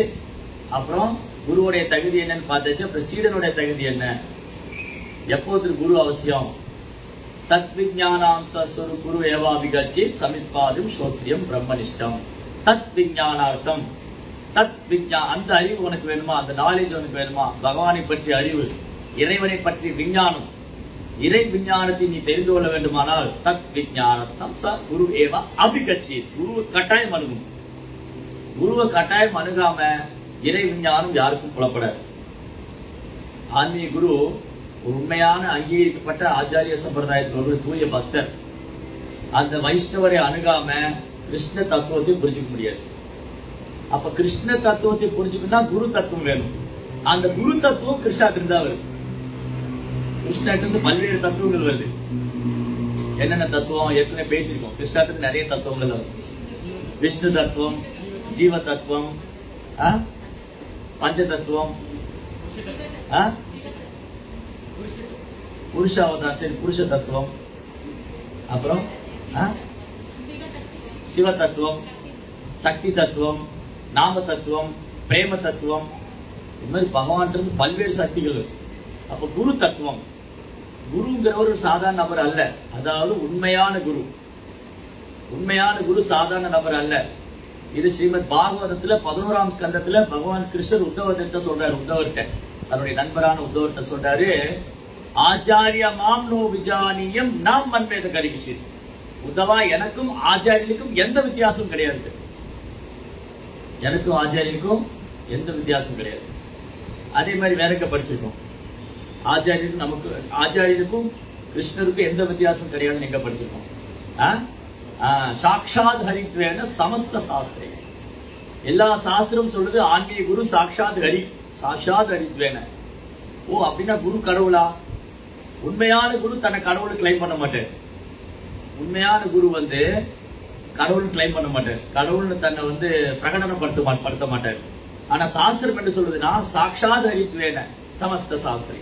அப்புறம் குருவுடைய தகுதி என்னன்னு பார்த்தாச்சு. அப்புறம் சீடனுடைய தகுதி என்ன, எப்போது குரு அவசியம்? தத் விஞ்ஞானாந்த குரு ஏவாபிகச்சி சமித்பாதும் ஸ்ரோத்ரியம் பிரம்மனிஷ்டம். தத் விஞ்ஞானார்த்தம், தத் விஞ்ஞா, அந்த அறிவு உனக்கு வேணுமா, அந்த நாலேஜ் உனக்கு வேணுமா, பகவானை பற்றிய அறிவு, இறைவனை பற்றி விஞ்ஞானம், இறை விஞ்ஞானத்தை நீ தெரிந்து கொள்ள வேண்டுமானால் தத் விஞ்ஞானத்தம் ச குரு ஏவா அபிகச்சி, குருவை கட்டாயம் அணுகும். குருவை கட்டாயம் அணுகாம இறை விஞ்ஞானம் யாருக்கும் புலப்படாது. ஆன்மீக குரு உண்மையான அங்கீகரிக்கப்பட்ட ஆச்சாரிய சம்பிரதாயத்தில் ஒரு தூய பக்தர். அந்த வைஷ்ணவரை அணுகாம கிருஷ்ண தத்துவத்தை புரிஞ்சுக்க முடியாது. அப்ப கிருஷ்ண தத்துவத்தை புரிஞ்சுக்கணும்னா குரு தத்துவம் வேணும். அந்த குரு தத்துவம் கிருஷ்ணாத்திலிருந்து தான் வருது. கிருஷ்ணாட்டிலிருந்து பல்வேறு தத்துவங்கள் வருது. என்னென்ன தத்துவம் ஏற்கனவே பேசியிருக்கோம். கிருஷ்ணாத்திலிருந்து நிறைய தத்துவங்கள் வருது. விஷ்ணு தத்துவம், ஜீவ தத்துவம், பஞ்ச தத்துவம், புருஷாவதாரம், சரி புருஷ தத்துவம், அப்புறம் சிவ தத்துவம், சக்தி தத்துவம், நாம தத்துவம், பிரேம தத்துவம், இது மாதிரி பகவான் பல்வேறு சக்திகள். அப்ப குரு தத்துவம், குருங்கிறவர் ஒரு சாதாரண நபர் அல்ல. அதாவது உண்மையான குரு. உண்மையான குரு சாதாரண நபர் அல்ல. இது ஸ்ரீமத் பாகவதத்துல 11ஆம் ஸ்கந்தத்துல பகவான் கிருஷ்ணர் உத்தவர்கிட்ட சொல்றாரு. உத்தவர்கிட்ட தன்னுடைய நண்பரான உத்தவர்கிட்ட சொல்றாரு, ஆச்சாரிய மாம் நோ விஜானியம் நாம் மன்வேத கரிகிஷி. உத்தவா, எனக்கும் ஆச்சாரியனுக்கும் எந்த வித்தியாசமும் கிடையாது. எனக்கும் ஆச்சாரியனுக்கும் எந்த வித்தியாசம் கிடையாது. அதே மாதிரி வேற எங்க படிச்சிருக்கோம். ஆச்சாரியனுக்கும் நமக்கு ஆச்சாரியனுக்கும் கிருஷ்ணருக்கும் எந்த வித்தியாசம் கிடையாதுன்னு எங்க படிச்சிருக்கோம். சாட்சாத் ஹரித்வேன சமஸ்த சாஸ்திரே. எல்லா சாஸ்திரம் சொல்றது ஆன்மீக குரு சாட்சாத் ஹரி, சாட்சாத் ஹரித்வேன. ஓ, அப்படின்னா குரு கடவுளா? உண்மையான குரு தன்னை கடவுள் கிளைம் பண்ண மாட்டார். உண்மையான குரு கடவுள் கிளைம் பண்ண மாட்டார். கடவுள்னு தன்னை பிரகடனப்படுத்த மாட்டார். ஆனா சாஸ்திரம் என்ன சொல்லுதுன்னா சாட்சாத் ஹரித்வேன சமஸ்த சாஸ்திரி.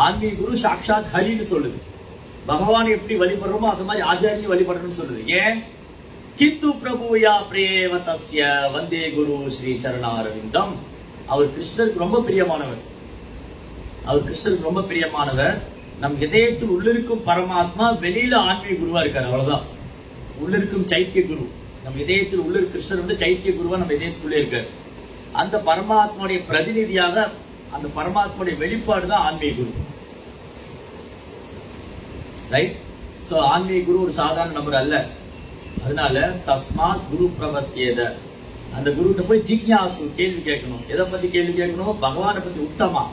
ஆன்மீக குரு சாட்சாத் ஹரின்னு சொல்லுது. பகவான் எப்படி வழிபடுறோமோ அது மாதிரி ஆச்சாரியனை வழிபடணும்னு சொல்லுது. ஏன்? கித்து பிரபுயா பிரேம தஸ்ய வந்தே குரு ஸ்ரீ சரணாரவிந்தம். அவர் கிருஷ்ணருக்கு ரொம்ப பிரியமானவர். அவர் கிருஷ்ணருக்கு ரொம்ப பிரியமானவர். நம் இதயத்தில் உள்ளிருக்கும் பரமாத்மா வெளியில ஆன்மீக குருவா இருக்காரு. அவ்வளவுதான். உள்ளிருக்கும் சைத்திய குரு, நம் இதயத்தில் உள்ள கிருஷ்ணர் சைத்திய குருவா நம்ம இதயத்துக்குள்ளே இருக்காரு. அந்த பரமாத்மாவுடைய பிரதிநிதியாக, அந்த பரமாத்மாவுடைய வெளிப்பாடு தான் ஆன்மீக குரு. ரைட்? சோ ஆன்மீக குரு ஒரு சாதாரண நபர் அல்ல. அதனால தஸ்மாத் குரு பிரபத்தியேத. அந்த குருகிட்ட போய் ஜிக்ஞாசு, கேள்வி கேட்கணும். எதை பத்தி கேள்வி கேட்கணும்? பகவானை பத்தி. உத்தமா,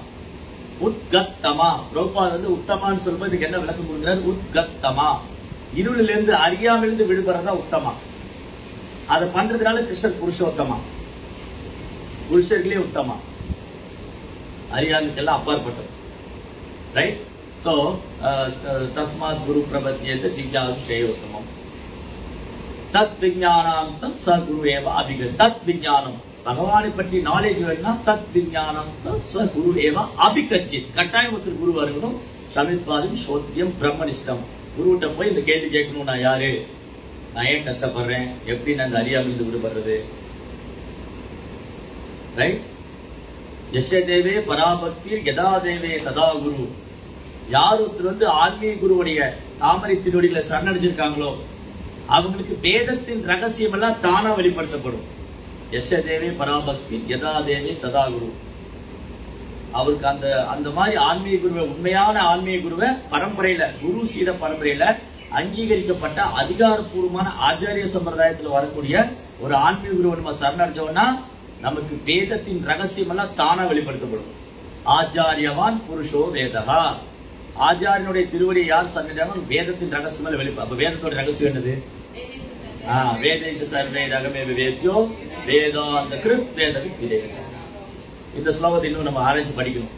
உத்கத்தமா. பிரபுபாத் உத்தமான்னு சொல்லும்போது இதுக்கு என்ன விளக்கம் கொடுக்கிறார்? உத்கத்தமா, இருளிலிருந்து அறியாமிலிருந்து விடுபடுறதா உத்தமா. அதை பண்றதுனால கிருஷ்ணர் புருஷோத்தமா, புருஷர்களே உத்தமா, அறியாமைக்கெல்லாம் அப்பாற்பட்டது. ரைட்? சோ தஸ்மாத் குரு பிரபத்தியேத ஜிக்ஞாசு சேயோத்தமம். தத் விஞ்ஞானம் தத் ச குரு ஏவ அபிக. தத் விஞ்ஞானம், பகவானை பற்றி நாலேஜ் வேணும்னா தத் விஞ்ஞானம் தத் ச குரு ஏவ அபிகச்சித். கட்டாயம் ஒருத்தர் குருவா இருக்கணும். சமித்பாதம் சோத்தியம் பிரம்மனிஷ்டம். குருகிட்ட போய் இந்த கேள்வி கேட்கணும். நான் யாரு? நான் ஏன் கஷ்டப்படுறேன்? எப்படி நான் இந்த அறியாமையிலிருந்து விடுபடுறது? ரைட்? யஸ்ய தேவே பராபக்தி யதா தேவே ததா குரு. யார் ஒருத்தர் ஆன்மீக குருவுடைய தாமரை திருவடிகளை சரணடைஞ்சிருக்காங்களோ அவங்களுக்கு வேதத்தின் ரகசியம் எல்லாம் தானா வெளிப்படுத்தப்படும். யஸ்ய தேவே பராபக்தி யதா தேவே ததா குரு. அவருக்கு அந்த மாதிரி ஆன்மீக குருவை, உண்மையான ஆன்மீக குருவை பரம்பரையில, குரு சீட பரம்பரையில அங்கீகரிக்கப்பட்ட அதிகாரப்பூர்வமான ஆச்சாரிய சம்பிரதாயத்தில் வரக்கூடிய ஒரு ஆன்மீக குருவை நம்ம சரணடைஞ்சோம்னா நமக்கு வேதத்தின் ரகசியம் எல்லாம் தானா வெளிப்படுத்தப்படும். ஆச்சாரியவான் புருஷோ வேதகா. ஆச்சாரியனுடைய திருவடியை யார் சரணடைறாங்க? வேதத்தின் ரகசியம் வெளிப்படும். அப்ப வேதத்தோட ரகசியம் என்னது? வேதேஷ சர்வே ரகமே வேத்யோ வேதாந்த கிருத் வேதவி விதேக. இந்த ஸ்லோகத்தை இன்னும் நம்ம ஆராய்ச்சி படிக்கணும்.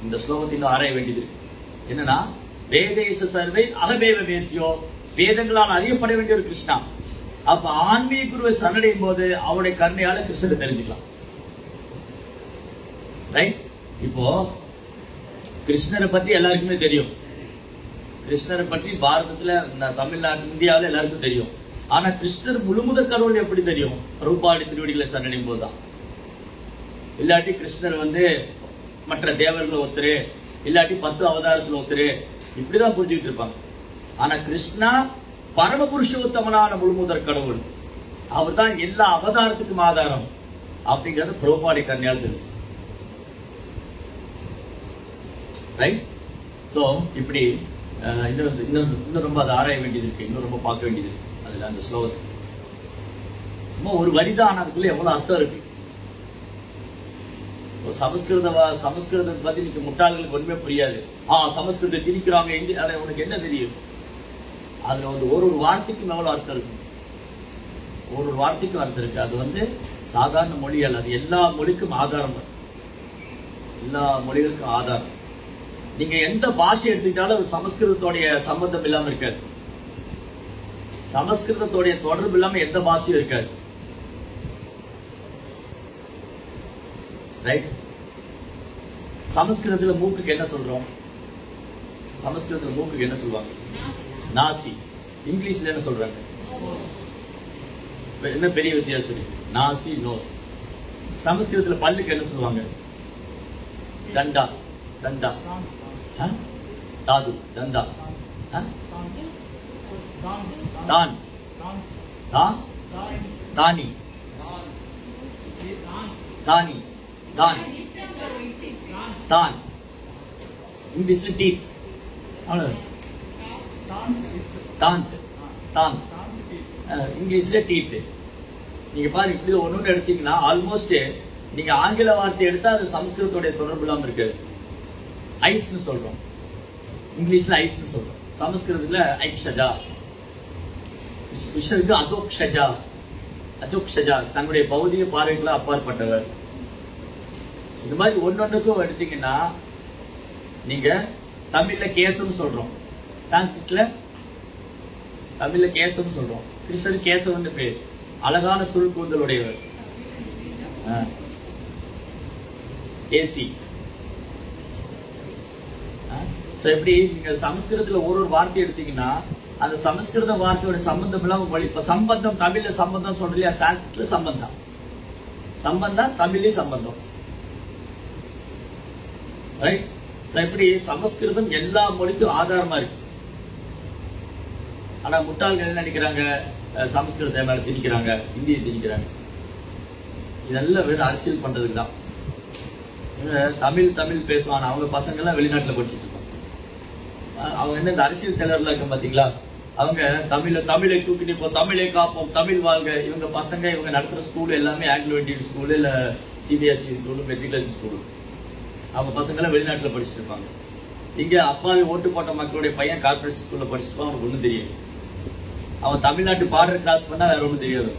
இந்த ஸ்லோகத்தை இன்னும் ஆராய வேண்டியது என்னன்னா, வேதேஷ சர்வே அகமேவ வேத்யோ, வேதங்களால் அறியப்பட வேண்டிய ஒரு கிருஷ்ணா. அப்ப ஆன்மீக குருவை சரணடையும் போது அவருடைய கருணையால கிருஷ்ணரை தெரிஞ்சுக்கலாம். ரைட்? இப்போ கிருஷ்ணரை பத்தி எல்லாருக்குமே தெரியும். கிருஷ்ணரை பற்றி பாரதத்துல, தமிழ்நாடு, இந்தியாவில் எல்லாருக்கும் தெரியும். ஆனா கிருஷ்ணர் முழுமுதற் கடவுள் எப்படி தெரியும்? பிரபுபாடி திருவடிகளை சரணடையும் போதுதான். இல்லாட்டி கிருஷ்ணர் மற்ற தேவர்கள் ஒருத்தரு, இல்லாட்டி 10 அவதாரத்துல ஒருத்தரு, இப்படிதான் புரிஞ்சுக்கிட்டு இருப்பாங்க. ஆனா கிருஷ்ணா பரமபுருஷோத்தமனான முழுமுதற் கடவுள். அவர் தான் எல்லா அவதாரத்துக்கும் ஆதாரம் அப்படிங்கறது பிரபுபாடி கருணையால் தெரிஞ்சு. ரைட்? சோ இப்படி இன்னும் ரொம்ப அதை ஆராய வேண்டியது இருக்கு. இன்னும் ரொம்ப பார்க்க வேண்டியது இருக்கு. அதுல அந்த ஸ்லோகத்துக்கு சும்மா ஒரு வரிதான், அதுக்குள்ள எவ்வளவு அர்த்தம் இருக்கு. சமஸ்கிருதத்தை பத்தி நீங்க முட்டாள்களுக்கு ஒண்ணுமே புரியாது. சமஸ்கிருதத்தை திணிக்கிறாங்க, உனக்கு என்ன தெரியும்? அதுல வந்து ஒரு வார்த்தைக்கும் எவ்வளவு அர்த்தம் இருக்கு, ஒரு வார்த்தைக்கும் அர்த்தம் இருக்கு. அது வந்து சாதாரண மொழி அல்ல, அது எல்லா மொழிக்கும் ஆதாரம், எல்லா மொழிகளுக்கும் ஆதாரம். நீங்க எந்த பாஷை எடுத்துக்கிட்டாலும் அது சமஸ்கிருதத்தோடைய சம்பந்தம் இல்லாம இருக்காது, சமஸ்கிருதத்தோடைய தொடர்பு இல்லாம எந்த பாஷையும் இருக்காது. ரைட்? சமஸ்கிருதத்துல மூக்குக்கு என்ன சொல்றோம்? சமஸ்கிருதத்துல மூக்குக்கு என்ன சொல்லுவாங்க? நாசி. இங்கிலீஷ்ல என்ன சொல்றாங்க? என்ன பெரிய வித்தியாசம் இருக்கு? நாசி, நோஸ். சமஸ்கிருதத்துல பல்லுக்கு என்ன சொல்லுவாங்க? தண்டா. தண்டா தாது, தண்டா. தான், தானி, தானி, தான், தான். இங்கிலீஷ்ல டீத். தாந்த், தாந்த். இங்கிலீஷ்ல டீத். நீங்க பாருங்க, இப்படி ஒண்ணு எடுத்தீங்கன்னா ஆல்மோஸ்ட் நீங்க ஆங்கில வார்த்தை எடுத்தா அது சமஸ்கிருதத்தோடைய தொடர்பு இல்லாம இருக்காது. ஐஸ்னு சொல்றோம், இங்கிலீஷ்ல ஐஸ்னு சொல்றோம், சமஸ்கிருதத்துல ஐக்ஷஜா. கிருஷ்ணருக்கு அதோக்ஷஜா, அதோக்ஷஜா, தன்னுடைய பௌதிக பார்வைகளை அப்பாற்பட்டவர். இந்த மாதிரி ஒன்னொன்னுக்கும் எடுத்தீங்கன்னா, நீங்க தமிழ்ல கேசம் சொல்றோம், சான்ஸ்கிரிட்ல தமிழ்ல கேசம் சொல்றோம். கிருஷ்ணர் கேசவன் பேர், அழகான சுருள் கூந்தலுடையவர். ஏசி. எப்படி நீங்க சமஸ்கிருதத்துல ஒரு வார்த்தை எடுத்தீங்கன்னா அந்த சமஸ்கிருத வார்த்தையோட சம்பந்தம் இல்லாம வழி. இப்ப சம்பந்தம் தமிழ்ல சம்பந்தம் சொல்றீங்க, சான்ஸ்கிரிட்ல சம்பந்தம், சம்பந்தம் தமிழ்லயும் சம்பந்தம். எப்படி சமஸ்கிருதம் எல்லா மொழிக்கும் ஆதாரமா இருக்கு. ஆனா முட்டாள்கள் என்ன நினைக்கிறாங்க? சமஸ்கிருதத்தை மேல திணிக்கிறாங்க, இந்தியை திணிக்கிறாங்க. இதெல்லாம் வெறும் அரசியல் பண்றதுக்கு தான். தமிழ் தமிழ் பேசுவாங்க, அவங்க பசங்க எல்லாம் வெளிநாட்டுல படிச்சுட்டு இருக்காங்க. அவங்க என்ன இந்த அரசியல் தலைவர்ல இருக்க பாத்தீங்களா, அவங்க தமிழை தூக்கி நிற்போம், தமிழை காப்போம், தமிழ் வாழ்க. இவங்க பசங்க, இவங்க நடத்துற ஸ்கூல் எல்லாமே ஆங்கிலோ இந்தியன் ஸ்கூலு, இல்ல சிபிஎஸ்இ ஸ்கூலு, மெட்ரிகுலேஷன் ஸ்கூலு. அவங்க பசங்க எல்லாம் வெளிநாட்டுல படிச்சுட்டு இருப்பாங்க. இங்க அப்பாவி ஓட்டு போட்ட மக்களுடைய பையன் கார்பரேட் ஸ்கூல்ல படிச்சுப்பான், அவனுக்கு ஒண்ணும் தெரியும். அவன் தமிழ்நாட்டு பார்டர் கிராஸ் பண்ணா வேற ஒண்ணும் தெரியாது.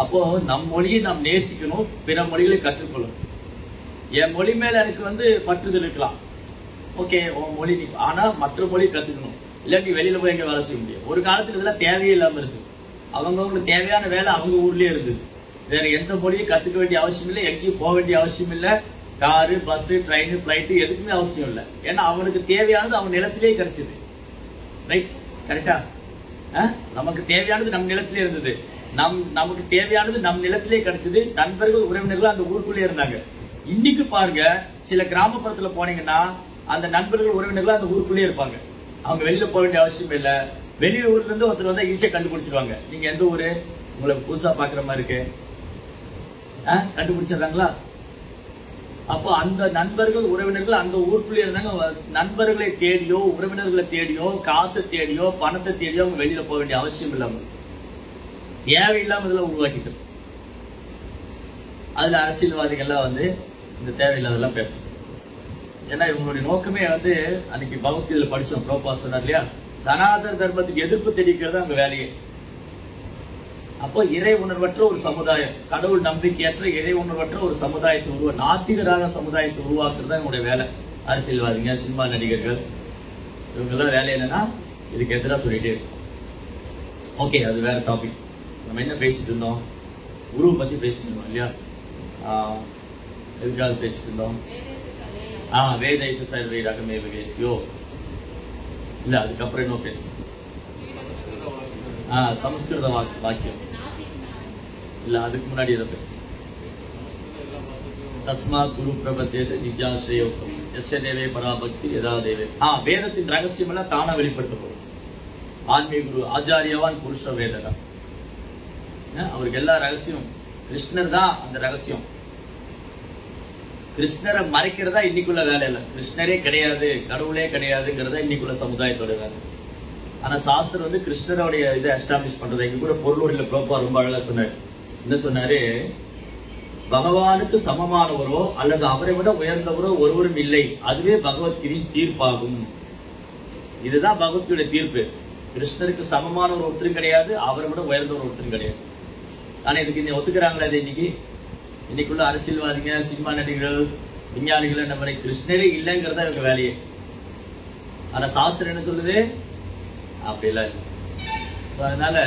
அப்போ நம் மொழியை நாம் நேசிக்கணும், பிற மொழிகளை கற்றுக்கொள்ளணும். என் மொழி மேல எனக்கு வந்து பற்றுதல் இருக்கலாம், ஓகே, உன் மொழி, ஆனா மற்ற மொழி கத்துக்கணும். இல்லாட்டி வெளியில போய் எங்க வேலை செய்ய முடியும். ஒரு காலத்துல இதெல்லாம் தேவையே இல்லாம இருக்கு. அவங்களுக்கு தேவையான வேலை அவங்க ஊர்லயே இருந்தது. வேற எந்த மொழியும் கத்துக்க வேண்டிய அவசியம் இல்லை, எங்கேயும் போக வேண்டிய அவசியம் இல்லை. காரு, பஸ், ட்ரெயின், பிளைட் எதுக்குமே அவசியம் இல்லை. ஏன்னா அவனுக்கு தேவையானது அவங்க நிலத்திலேயே கிடைச்சது. ரைட்? கரெக்டா? நமக்கு தேவையானது நம் நிலத்திலே இருந்தது. நமக்கு தேவையானது நம் நிலத்திலே கிடைச்சது. நண்பர்கள், உறவினர்கள் அந்த ஊருக்குள்ளே இருந்தாங்க. இன்னைக்கு பாருங்க, சில கிராமப்புறத்துல போனீங்கன்னா அந்த நண்பர்கள், உறவினர்கள் அந்த ஊருக்குள்ளே இருப்பாங்க. அவங்க வெளியில போக வேண்டிய அவசியம் இல்ல. வெளியூர் ஊர்ல இருந்து ஒருத்தர் வந்தா ஈஸியா கண்டுபிடிச்சிருவாங்க. நீங்க எந்த ஊரு, உங்களை புதுசா பாக்குற மாதிரி இருக்கு, கண்டுபிடிச்சிடுறாங்களா? அப்போ அந்த நண்பர்கள், உறவினர்கள் அந்த ஊருக்குள்ளே இருந்தாங்க. நண்பர்களை தேடியோ, உறவினர்களை தேடியோ, காசை தேடியோ, பணத்தை தேடியோ அவங்க வெளியில போக வேண்டிய அவசியம் இல்லாம, தேவையில்லாம இதெல்லாம் உருவாக்கிட்டு. அதுல அரசியல்வாதிகள்லாம் வந்து இந்த தேவையில்லாதெல்லாம் பேசும். ஏன்னா இவங்களுடைய நோக்கமே வந்து, அன்னைக்கு பகவத்கீதையில படிச்சோம், புரோபா சொன்னார் இல்லையா, சனாதன தர்மத்துக்கு எதிர்ப்பு தெரிவிக்கிறது அவங்க வேலையே. அப்போ இறை உணர்வற்ற ஒரு சமுதாயம், கடவுள் நம்பிக்கையற்ற இறை உணர்வற்ற ஒரு சமுதாயத்தை நாத்திகரான சமுதாயத்தை உருவாக்குறது தான் என்னுடைய வேலை. அரசியல்வாதிங்க, சினிமா நடிகர்கள், இவங்கெல்லாம் வேலை என்னன்னா இதுக்கு எதிராக சொல்லிட்டே இருக்கு. ஓகே, அது வேற டாபிக். நம்ம என்ன பேசிட்டு இருந்தோம்? குரு பத்தி பேசிட்டு இருந்தோம் இல்லையா? எதுக்காக பேசிட்டு இருந்தோம்? வேதைச சர்வை ரகமே விவேத்தியோ இல்ல, அதுக்கப்புறம் என்ன பேசணும்? சமஸ்கிருத வாக்கியம் இல்ல, அதுக்கு முன்னாடி எதை பேசணும்? தஸ்மா குரு பிரபத்தேத ஜிஜ்ஞாஸ்ரயோக்தம் எஸ்ய தேவே பராபக்தி யதா தேவே. வேதத்தின் ரகசியம் எல்லாம் தானா வெளிப்படுத்தப்படும். ஆன்மீக குரு ஆச்சாரியவான் புருஷ வேதகா, அவருக்கு எல்லா ரகசியம். கிருஷ்ணர் தான் அந்த ரகசியம். கிருஷ்ணரை மறைக்கிறதா இன்னைக்குள்ள வேலை இல்லை. கிருஷ்ணரே கிடையாது, கடவுளே கிடையாதுங்கிறதா இன்னைக்குள்ள சமுதாயத்தோட வேலை. ஆனா சாஸ்திரம் வந்து கிருஷ்ணருடைய இதை எஸ்டாப்ளிஷ் பண்றது. இங்க கூட பொருளூரில புரோபா ரொம்ப அழகா சொன்னார். என்ன சொன்னாரு? பகவானுக்கு சமமானவரோ அல்லது அவரை விட உயர்ந்தவரோ ஒருவரும் இல்லை, அதுவே பகவத்கீதையின் தீர்ப்பாகும். இதுதான் பகவத்கீதை தீர்ப்பு. கிருஷ்ணருக்கு சமமான ஒரு ஒருத்தரும் கிடையாது, அவரை விட உயர்ந்த ஒரு ஒருத்தரும் கிடையாது. ஆனா இதுக்கு நீ ஒத்துக்கிறாங்களா? அது இன்னைக்குள்ள அரசியல்வாதிங்க, சினிமா நடிகர்கள், விஞ்ஞானிகள் என்ன மாதிரி கிருஷ்ணரே இல்லைங்கிறதா இவங்க வேலையே. ஆனா சாஸ்திரம் என்ன சொல்லுது? அப்படி இல்லை. அதனால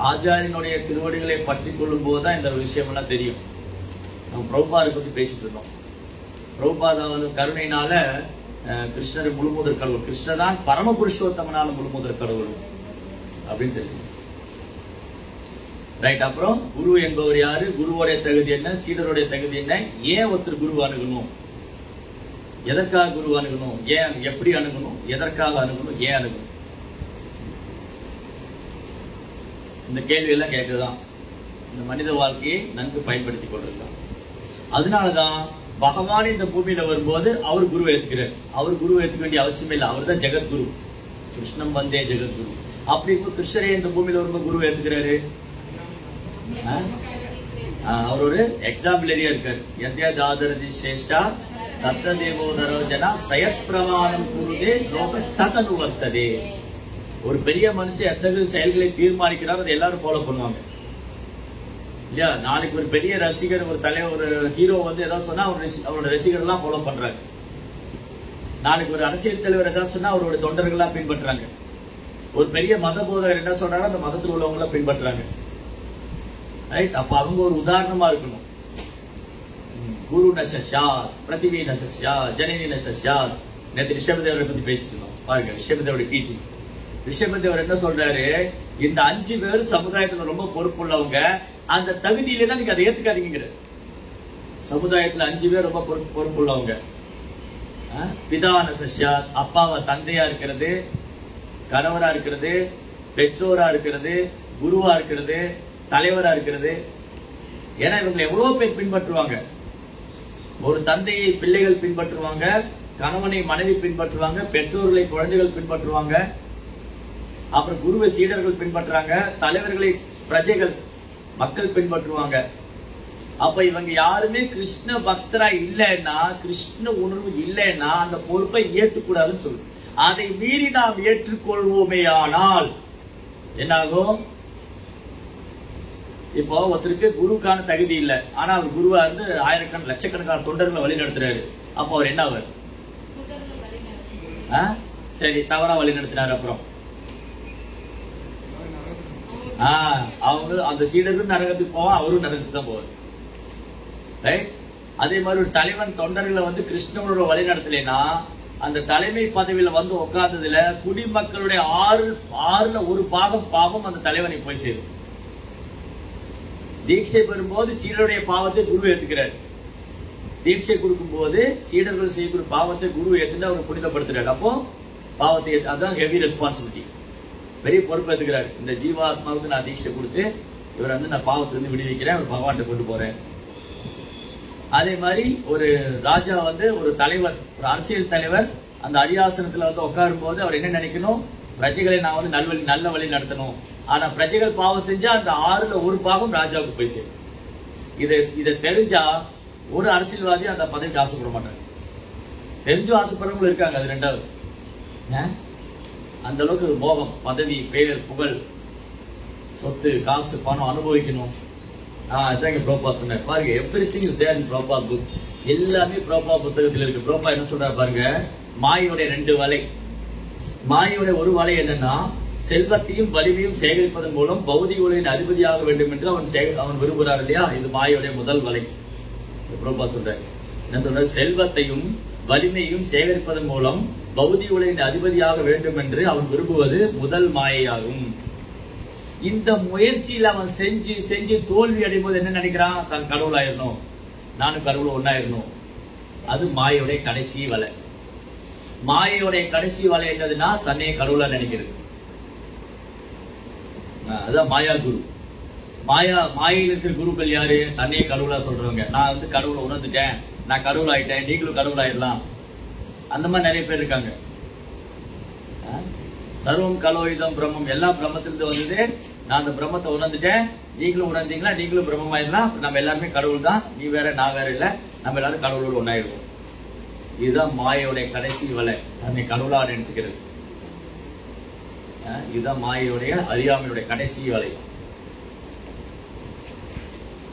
ஆச்சாரியனுடைய திருவடிகளை பற்றி கொள்ளும் போதுதான் இந்த விஷயம் எல்லாம் தெரியும். நம்ம பிரபுபாதை பத்தி பேசிட்டு இருந்தோம். பிரபுபாதா வந்து கருணையினால கிருஷ்ணர் முழுமுதற் கடவுள், கிருஷ்ணர் தான் பரம புருஷோத்தமனால முழுமுதற் கடவுள் அப்படின்னு தெரியும். ரைட். அப்புறம் குரு என்பவர் யாரு, குருவோடைய தகுதி என்ன, சீடருடைய தகுதி என்ன, ஏன் ஒருத்தர் குரு அணுகணும், எதற்காக குரு அணுகணும், ஏன் எப்படி அணுகணும், எதற்காக அணுகணும், ஏன் அணுகணும், இந்த கேள்வி எல்லாம் கேட்கறதுதான் இந்த மனித வாழ்க்கையை நன்கு பயன்படுத்திக் கொண்டிருக்கான். அதனாலதான் பகவான் இந்த பூமியில வரும்போது அவர் குரு ஏத்துக்கிறார். அவர் குரு ஏத்துக்க வேண்டிய அவசியம் இல்லை, அவர் தான் ஜெகத்குரு. கிருஷ்ணம் வந்தே ஜெகத்குரு. அப்படி கிருஷ்ணரே இந்த பூமியில வரும்போது குரு ஏத்துக்கிறாரு. அவர் ஒரு எக்ஸாம்பிளரியா இருக்காரு. யத்யதாதரதி சேஷ்டா தத்த தேவோதரோஜனா சயத் பிரமாணம் குருதே லோகஸ்ததனு வர்த்ததே. ஒரு பெரிய மனுஷன் எத்தகைய செயல்களை தீர்மானிக்கிறார், அதை எல்லாரும் ஃபாலோ பண்ணுவாங்க இல்லையா? நாளைக்கு ஒரு பெரிய ரசிகர், ஒரு தலைவர், ஒரு ஹீரோ வந்து ஏதாவது சொன்னா அவரோட ரசிகர் எல்லாம் ஃபாலோ பண்றாங்க. நாளைக்கு ஒரு அரசியல் தலைவர் ஏதாவது சொன்னா அவரோட தொண்டர்கள் எல்லாம் பின்பற்றாங்க. ஒரு பெரிய மத போதகர் என்ன சொல்றாரோ அந்த மதத்தில் உள்ளவங்க எல்லாம் பின்பற்றாங்க. ரைட். அப்ப அவங்க ஒரு உதாரணமா இருக்கணும். குரு நசா பிரதிவி நசா ஜனனி நசா. நேற்று ரிஷபதேவரை பத்தி பேசிக்கணும். பாருங்க ரிஷபதேவருடைய டீச்சிங். ரிஷபதேவர் என்ன சொல்றாரு, இந்த 5 பேர் சமுதாயத்துல ரொம்ப பொறுப்புள்ளவங்க, அந்த தகுதியில நீங்க அதை ஏத்துக்காதீங்க. சமுதாயத்துல 5 பேர் ரொம்ப பொறுப்புள்ளவங்க. பிதான சஷ்யா, அப்பாவை தந்தையா இருக்கிறது, கணவரா இருக்கிறது, பெற்றோரா இருக்கிறது, குருவா இருக்கிறது, தலைவரா இருக்கிறது. ஏன்னா இவங்களை எவ்வளவு பேர் பின்பற்றுவாங்க. ஒரு தந்தையை பிள்ளைகள் பின்பற்றுவாங்க, கணவனை மனைவி பின்பற்றுவாங்க, பெற்றோர்களை குழந்தைகள் பின்பற்றுவாங்க, அப்புறம் குருவை சீடர்கள் பின்பற்றுறாங்க, தலைவர்களை பிரஜைகள் மக்கள் பின்பற்றுவாங்க. அப்ப இவங்க யாருமே கிருஷ்ண பக்தரா இல்லைன்னா, கிருஷ்ண உணர்வு இல்லைன்னா அந்த பொறுப்பை ஏற்றுக்கூடாதுன்னு சொல்லு. அதை மீறி நாம் ஏற்றுக்கொள்வோமே ஆனால் என்னாகும்? இப்போ ஒருத்தருக்கு குருக்கான தகுதி இல்லை, ஆனா அவர் குருவா இருந்து ஆயிரக்கணக்கான லட்சக்கணக்கான தொண்டர்களை வழி நடத்துறாரு. அப்ப அவர் என்ன ஆவார்? சரி, தவறா வழி நடத்தினார். அப்புறம் அவங்க அந்த சீடரும் நரகத்துக்கு போவான், அவரும் நரகத்துக்கு தான் போவார். ரைட். அதே மாதிரி ஒரு தலைவன் தொண்டர்களை வந்து கிருஷ்ணனோட வழி நடத்தலைன்னா அந்த தலைமை பதவியில வந்து உட்கார்ந்ததுல குடிமக்களுடைய 6ல் 1 பாகம் பாவம் அந்த தலைவனை போய் சேரும். தீட்சை பெறும்போது சீடருடைய பாவத்தை குரு ஏத்துக்கிறார். தீட்சை கொடுக்கும் போது சீடர்கள் செய்யக்கூடிய பாவத்தை குரு ஏத்துட்டு அவர் புனிதப்படுத்துறாரு. அப்போ பாவத்தை அதான் ஹெவி ரெஸ்பான்சிபிலிட்டி, பெரிய பொறுப்பு ஏத்துக்கிறாரு. இந்த ஜீவாத்மாவுக்கு நான் தீட்சை கொடுத்து இவரை வந்து நான் பாவத்திலிருந்து விடுவிக்கிறேன், அவர் பகவான்கிட்ட கொண்டு போறேன். அதே மாதிரி ஒரு ராஜா வந்து ஒரு தலைவர், ஒரு அரசியல் தலைவர் அந்த அரியாசனத்துல வந்து உட்காரும் போது அவர் என்ன நினைக்கணும்? பிரஜைகளை நான் வந்து நல்ல வழி நடத்தணும். ஆனா பிரஜைகள் பாவம் செஞ்சா அந்த 6ல் 1 பாகம் ராஜாவுக்கு போய் சேரும். இதை தெரிஞ்சா ஒரு அரசியல்வாதி அந்த பதவிக்கு ஆசைப்பட மாட்டாங்க. தெரிஞ்சும் ஆசைப்படுறவங்களும் இருக்காங்க. அது 2வது. அந்த அளவுக்கு மோகம், பதவி, பெயர், புகழ், சொத்து, காசு, பணம் அனுபவிக்கணும். இதான் இங்க பிரபா சொன்னார். பாருங்க, everything is there in Prabha book. எல்லாமே பிரபா புத்தகத்தில் இருக்கு. பிரபா என்ன சொல்றாரு பாருங்க, மாயோடைய 2 வலை. மாயோடைய ஒரு வலை என்னன்னா, செல்வத்தையும் வலிமையும் சேகரிப்பதன் மூலம் பௌதிக உலகின் அதிபதியாக வேண்டும் என்று அவன் விரும்புகிறார் இல்லையா? இது மாயோடைய முதல் வலை. பிரபா சொல்றாரு. என்ன சொல்றாரு? செல்வத்தையும் வலிமையும் சேகரிப்பதன் மூலம் பௌதிக உலகின் அதிபதியாக வேண்டும் என்று அவன் விரும்புவது முதல் மாயையாகும். இந்த முயற்சியில் அவன் செஞ்சு தோல்வி அடையும் போது என்ன நினைக்கிறான்? தான் கடவுள் ஆயிரணும், நானும் கடவுள் ஒன்னாயிரணும். அது மாயோடைய கடைசி வலை. மாயோடைய கடைசி வலை என்னதுன்னா, தன்னை கடவுளா நினைக்கிறது. அதான் மாயா குரு. மாயில் இருக்கிற குருக்கள் யாரு? தன்னையே கடவுளா சொல்றவங்க. நான் வந்து கடவுளை உணர்ந்துட்டேன், நான் கடவுள் ஆயிட்டேன், நீங்களும் கடவுள் ஆயிடலாம். அந்த மாதிரி நிறைய பேர் இருக்காங்க. சர்வம் கலோயுதம் பிரம்மம், எல்லா பிரம்மத்திலிருந்து வந்தது, நான் அந்த பிரம்மத்தை உணர்ந்துட்டேன், நீங்களும் உணர்ந்தீங்களா, நீங்களும் பிரம்மம் ஆயிடலாம், நம்ம எல்லாருமே கடவுள் தான், நீ வேற நான் வேற இல்ல, நம்ம எல்லாரும் கடவுளோடு ஒன்னாயிடுவோம். இதுதான் மாயோடைய கடைசி வலை, தன்னை கடவுளா நினைச்சுக்கிறது. இதுதான் மாயையுடைய அறியாமையுடைய கடைசி வேலை.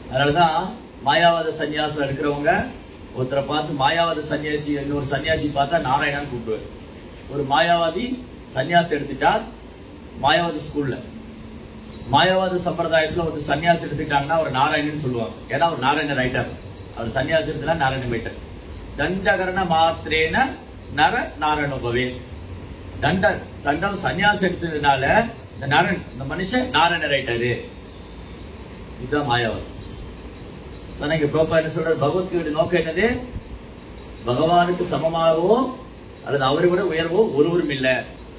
அதனாலதான் மாயாவாத சன்னியாசம் இருக்கிறவங்க ஒருத்தரை பார்த்து மாயாவாத சன்னியாசி, இன்னொரு சன்னியாசி பார்த்தா நாராயணான்னு கூப்பிடுவார். ஒரு மாயாவாதி சன்னியாசி எடுத்துட்டார், மாயாவாதி ஸ்கூல்ல மாயாவாத சம்பிரதாயத்துல ஒரு சன்னியாசி எடுத்துட்டாங்கன்னா அவர் நாராயணன் சொல்லுவாங்க. ஏன்னா அவர் நாராயணர் ஆயிட்டார். அவர் சன்னியாசி எடுத்துனா நாராயணன் போயிட்டார். தண்டகரண மாத்திரேன நர நாராயணபவே. தண்டம் சன்னியாசி எடுத்ததுனால இந்த மனுஷன் நாராயணர் ஆயிட்டாரு. இதுதான் மாயாவாதம். சொன்னீங்க ப்ரோப்பா என்ன சொல்றாரு? பகவத்கீதை நோக்கம் என்னது? பகவானுக்கு சமமாகவோ அல்லது அவரை விட உயர்வோ ஒருவரும் இல்லை.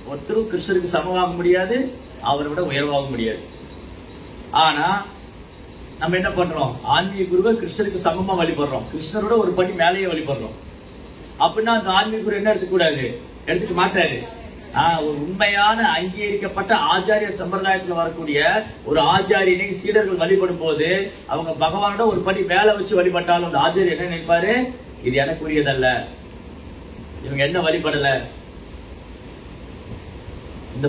ஒருத்தரும் கிருஷ்ணருக்கு சமமாக முடியாது, அவரை விட உயர்வாக முடியாது. ஆனா நம்ம என்ன பண்றோம்? ஆன்மீக குருவை கிருஷ்ணருக்கு சமமா வழிபடுறோம், கிருஷ்ணரோட ஒரு படி மேலேயே வழிபடுறோம். அப்படின்னா அந்த ஆன்மீக குரு என்ன எடுத்துக்கூடாது? எடுத்துக்க மாட்டாரு. ஒரு உண்மையான அங்கீகரிக்கப்பட்ட ஆச்சாரிய சம்பிரதாயத்தில் வரக்கூடிய ஒரு ஆச்சாரியனை சீடர்கள் வழிபடும் போது அவங்க பகவானோட ஒரு படி மேல வச்சு வழிபட்டாலும் அந்த ஆச்சாரியர் என்ன நினைப்பாரு? இது எனக்குரியதல்ல, இவங்க என்ன வழிபடல, இந்த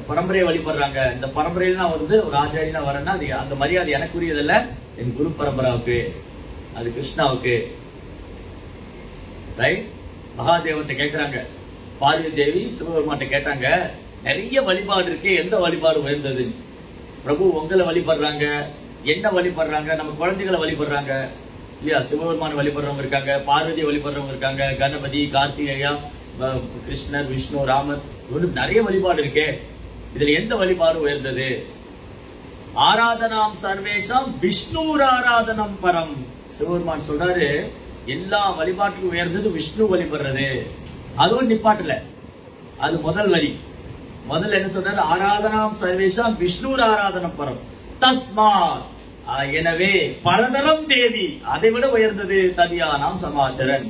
பரம்பரையை வழிபடுறாங்க, இந்த பரம்பரையில நான் வந்து ஒரு ஆச்சாரியனா வரேன்னா அது அந்த மரியாதை எனக்குரியதல்ல, என் குரு பரம்பராவுக்கு, அது கிருஷ்ணாவுக்கு. ரைட்? மகாதேவத்தை கேட்கிறாங்க, பார்வதி தேவி சிவபெருமான்ட்ட கேட்டாங்க, நிறைய வழிபாடு இருக்கு, எந்த வழிபாடு உயர்ந்தது? பிரபு உங்களை வழிபடுறாங்க, என்ன வழிபடுறாங்க? நம்ம குழந்தைகளை வழிபடுறாங்க இல்லையா? சிவபெருமான் வழிபடுறவங்க இருக்காங்க, பார்வதி வழிபடுறவங்க இருக்காங்க, கணபதி, கார்த்திகேயா, கிருஷ்ணர், விஷ்ணு, ராமர், நிறைய வழிபாடு இருக்கே, இதுல எந்த வழிபாடு உயர்ந்தது? ஆராதனாம் சர்வேஷம் விஷ்ணு ஆராதனம் பரம். சிவபெருமான் சொல்றாரு, எல்லா வழிபாட்டுக்கும் உயர்ந்தது விஷ்ணு வழிபடுறது. அதுவும் நிப்பாட்டல, அது முதல் வரி. முதல்ல என்ன சொல்றாரு? ஆராதனாம் சர்வேஷம் விஷ்ணு ஆராதனம் பரம் தஸ்மாத், எனவே பரதரம் தேவி, அதை விட உயர்ந்தது ததியானாம் சமாச்சரன்,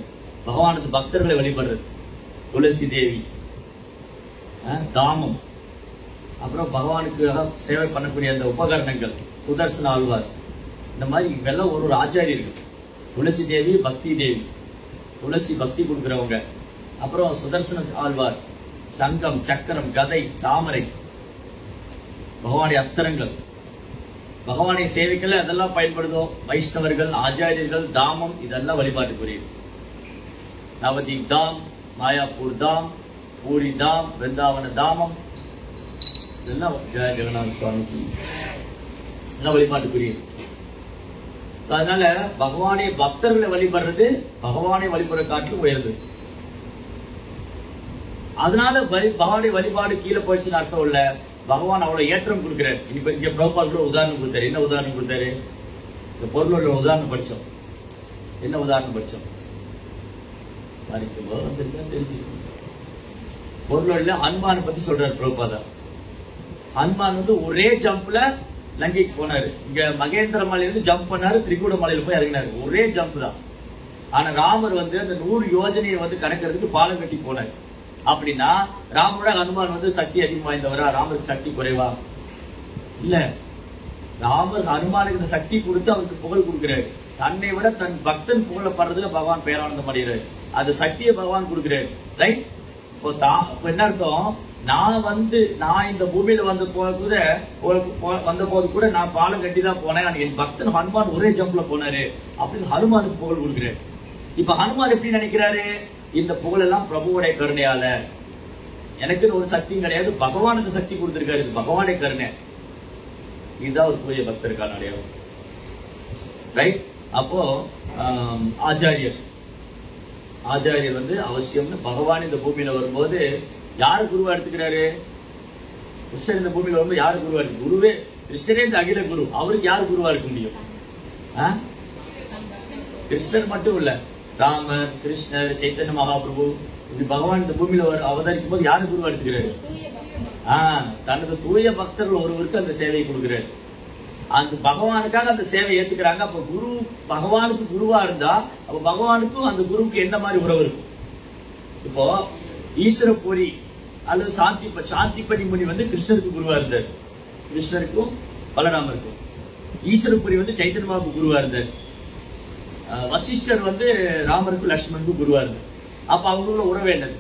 பகவானது பக்தர்களை வழிபடுறது. துளசி தேவி, தாமம், அப்புறம் பகவானுக்கு சேவை பண்ணக்கூடிய அந்த உபகரணங்கள், சுதர்சன ஆழ்வார், இந்த மாதிரி இவெல்லாம் ஒரு ஆச்சாரி இருக்கு. துளசி தேவி பக்தி தேவி, துளசி பக்தி கொடுக்கிறவங்க. அப்புறம் சுதர்சன ஆழ்வார் சங்கம், சக்கரம், கதை, தாமரை, பகவானுடைய அஸ்திரங்கள், பகவானை சேவிக்கல அதெல்லாம் பயன்படுதோ. வைஷ்ணவர்கள், ஆச்சாரியர்கள், தாமம், இதெல்லாம் வழிபாட்டுக்குரியது. நவதீப் தாம், மாயாப்பூர் தாம், பூரி தாம், பிருந்தாவன தாமம், இதெல்லாம் ஜெய ஜெகநாத சுவாமிக்கு எல்லாம் வழிபாட்டுக்குரியது. அதனால பகவானை பக்தர்களை வழிபடுறது பகவானை வழிபட காட்டிலும் உயர்ந்தது. அதனால பகவானுடைய வழிபாடு கீழே போயிடுச்சுன்னு அர்த்தம் இல்ல. பகவான் அவ்வளவு ஏற்றம் கொடுக்கிறார். இங்க பிரபால் கூட உதாரணம் கொடுத்தாரு. என்ன உதாரணம் கொடுத்தாரு? இந்த பொருளோட உதாரணம் படிச்சோம். என்ன உதாரணம் படிச்சோம்? பொருளோட ஹனுமானை பத்தி சொல்றாரு பிரபாதா. ஹனுமான் வந்து ஒரே ஜம்ப்ல லங்கைக்கு போனாரு. இங்க மகேந்திர மலையிலிருந்து ஜம்ப் பண்ணாரு, திரிகூட மலையில போய் இறங்கினாரு. ஒரே ஜம்ப் தான். ஆனா ராமர் வந்து அந்த 100 யோஜனையை வந்து கடக்கிறதுக்கு பாலம் கட்டி போனாரு. அப்படின்னா ராமரோட ஹனுமான் வந்து சக்தி அதிகம் வாய்ந்தவரா? ராமருக்கு சக்தி குறைவா? இல்ல, ராமர் ஹனுமானுக்கு இந்த சக்தி கொடுத்து அவருக்கு புகழ் கொடுக்கிறாரு. தன்னை விட தன் பக்தன் புகழப்படுறதுல பகவான் பேரானந்தம் அடைகிறார். அது சக்தியை பகவான் கொடுக்கிறார். ரைட்? இப்போ என்ன அர்த்தம்? நான் இந்த பூமியில வந்த போது கூட நான் பாலம் கட்டி தான் போனேன். என் பக்தன் ஹனுமான் ஒரே ஜம்ப்ல போனாரு அப்படின்னு ஹனுமானுக்கு புகழ் கொடுக்கிறாரு. இப்ப ஹனுமான் எப்படி நினைக்கிறாரு? இந்த புகழ் எல்லாம் பிரபுவுடைய கருணையால, எனக்கு ஒரு சக்தியும் கிடையாது, பகவானுக்கு சக்தி கொடுத்திருக்காரு, இது பகவானுடைய கருணை. இதுதான் ஒரு தூய பக்தருக்கான அடையாளம். ரைட்? அப்போ ஆச்சாரியர் வந்து அவசியம்னு பகவான் இந்த பூமியில வரும்போது யாரு குருவா எடுத்துக்கிறாரு? கிருஷ்ணர் இந்த பூமியில வரும்போது யாரு குருவா இருக்கு? குருவே கிருஷ்ணரே இந்த அகில குரு. அவருக்கு யாரு குருவா இருக்க முடியும்? கிருஷ்ணர் மட்டும் இல்ல, ராமர், கிருஷ்ணர், சைத்தன்ய மகாபிரபு, இப்படி பகவான் இந்த பூமியில அவதரிக்கும் போது யாரு குருவா எடுத்துக்கிறாரு? தனது தூய பக்தர்கள் ஒருவருக்கு அந்த சேவையை கொடுக்கிறாரு. அந்த பகவானுக்காக அந்த சேவை ஏத்துக்கிறாங்க. அப்ப குரு பகவானுக்கு குருவா இருந்தா அப்ப பகவானுக்கும் அந்த குருவுக்கு என்ன மாதிரி உறவு இருக்கும்? இப்போ ஈஸ்வரபுரி அல்லது சாந்திபனி முனி வந்து கிருஷ்ணருக்கு குருவா இருந்தார். கிருஷ்ணருக்கும் பலராமருக்கும். ஈஸ்வரபுரி வந்து சைத்தன்யமாவுக்கு குருவா இருந்தார். வசிஷ்டர் வந்து ராமருக்கும் லட்சுமணுக்கும் குருவா இருந்தார். அப்ப அவங்களோட உறவு என்னது?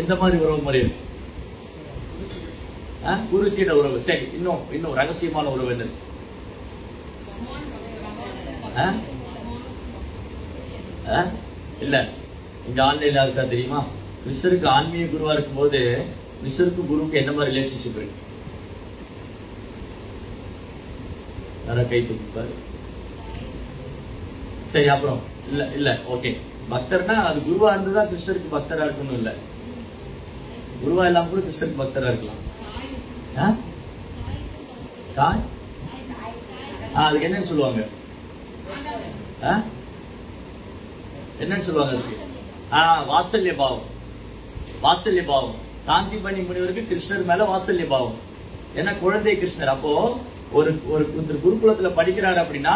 எந்த மாதிரி உறவு முறை இருக்கு? குரு சீட உறவு. சரி, இன்னும் ரகசியமான உறவு என்னது? இல்ல, இங்க ஆன்லைன்ல இருக்கா தெரியுமா? கிருஷ்ணருக்கு ஆன்மீக குருவா இருக்கும் போது கிருஷ்ணருக்கு குருவுக்கு என்ன மாதிரி ரிலேஷன்ஷிப் இருக்கு? கை தூக்கிப்பாரு. சரி, அப்புறம் இல்ல ஓகே, பக்தர்னா அது குருவா இருந்ததா கிருஷ்ணருக்கு பக்தரா இருக்கணும் இல்ல, குருவா இல்லாம கூட கிருஷ்ணருக்கு பக்தரா இருக்கலாம். அதுக்கு என்னன்னு சொல்லுவாங்க? என்னன்னு சொல்லுவாங்க அதுக்கு? வாத்சல்ய பாவம். வாத்சல்ய பாவம். சாந்தி பண்ணி முனிவருக்கு கிருஷ்ணர் மேல வாத்சல்ய பாவம். ஏன்னா குழந்தை கிருஷ்ணர். அப்போ ஒரு குருகுலத்துல படிக்கிறாரு அப்படின்னா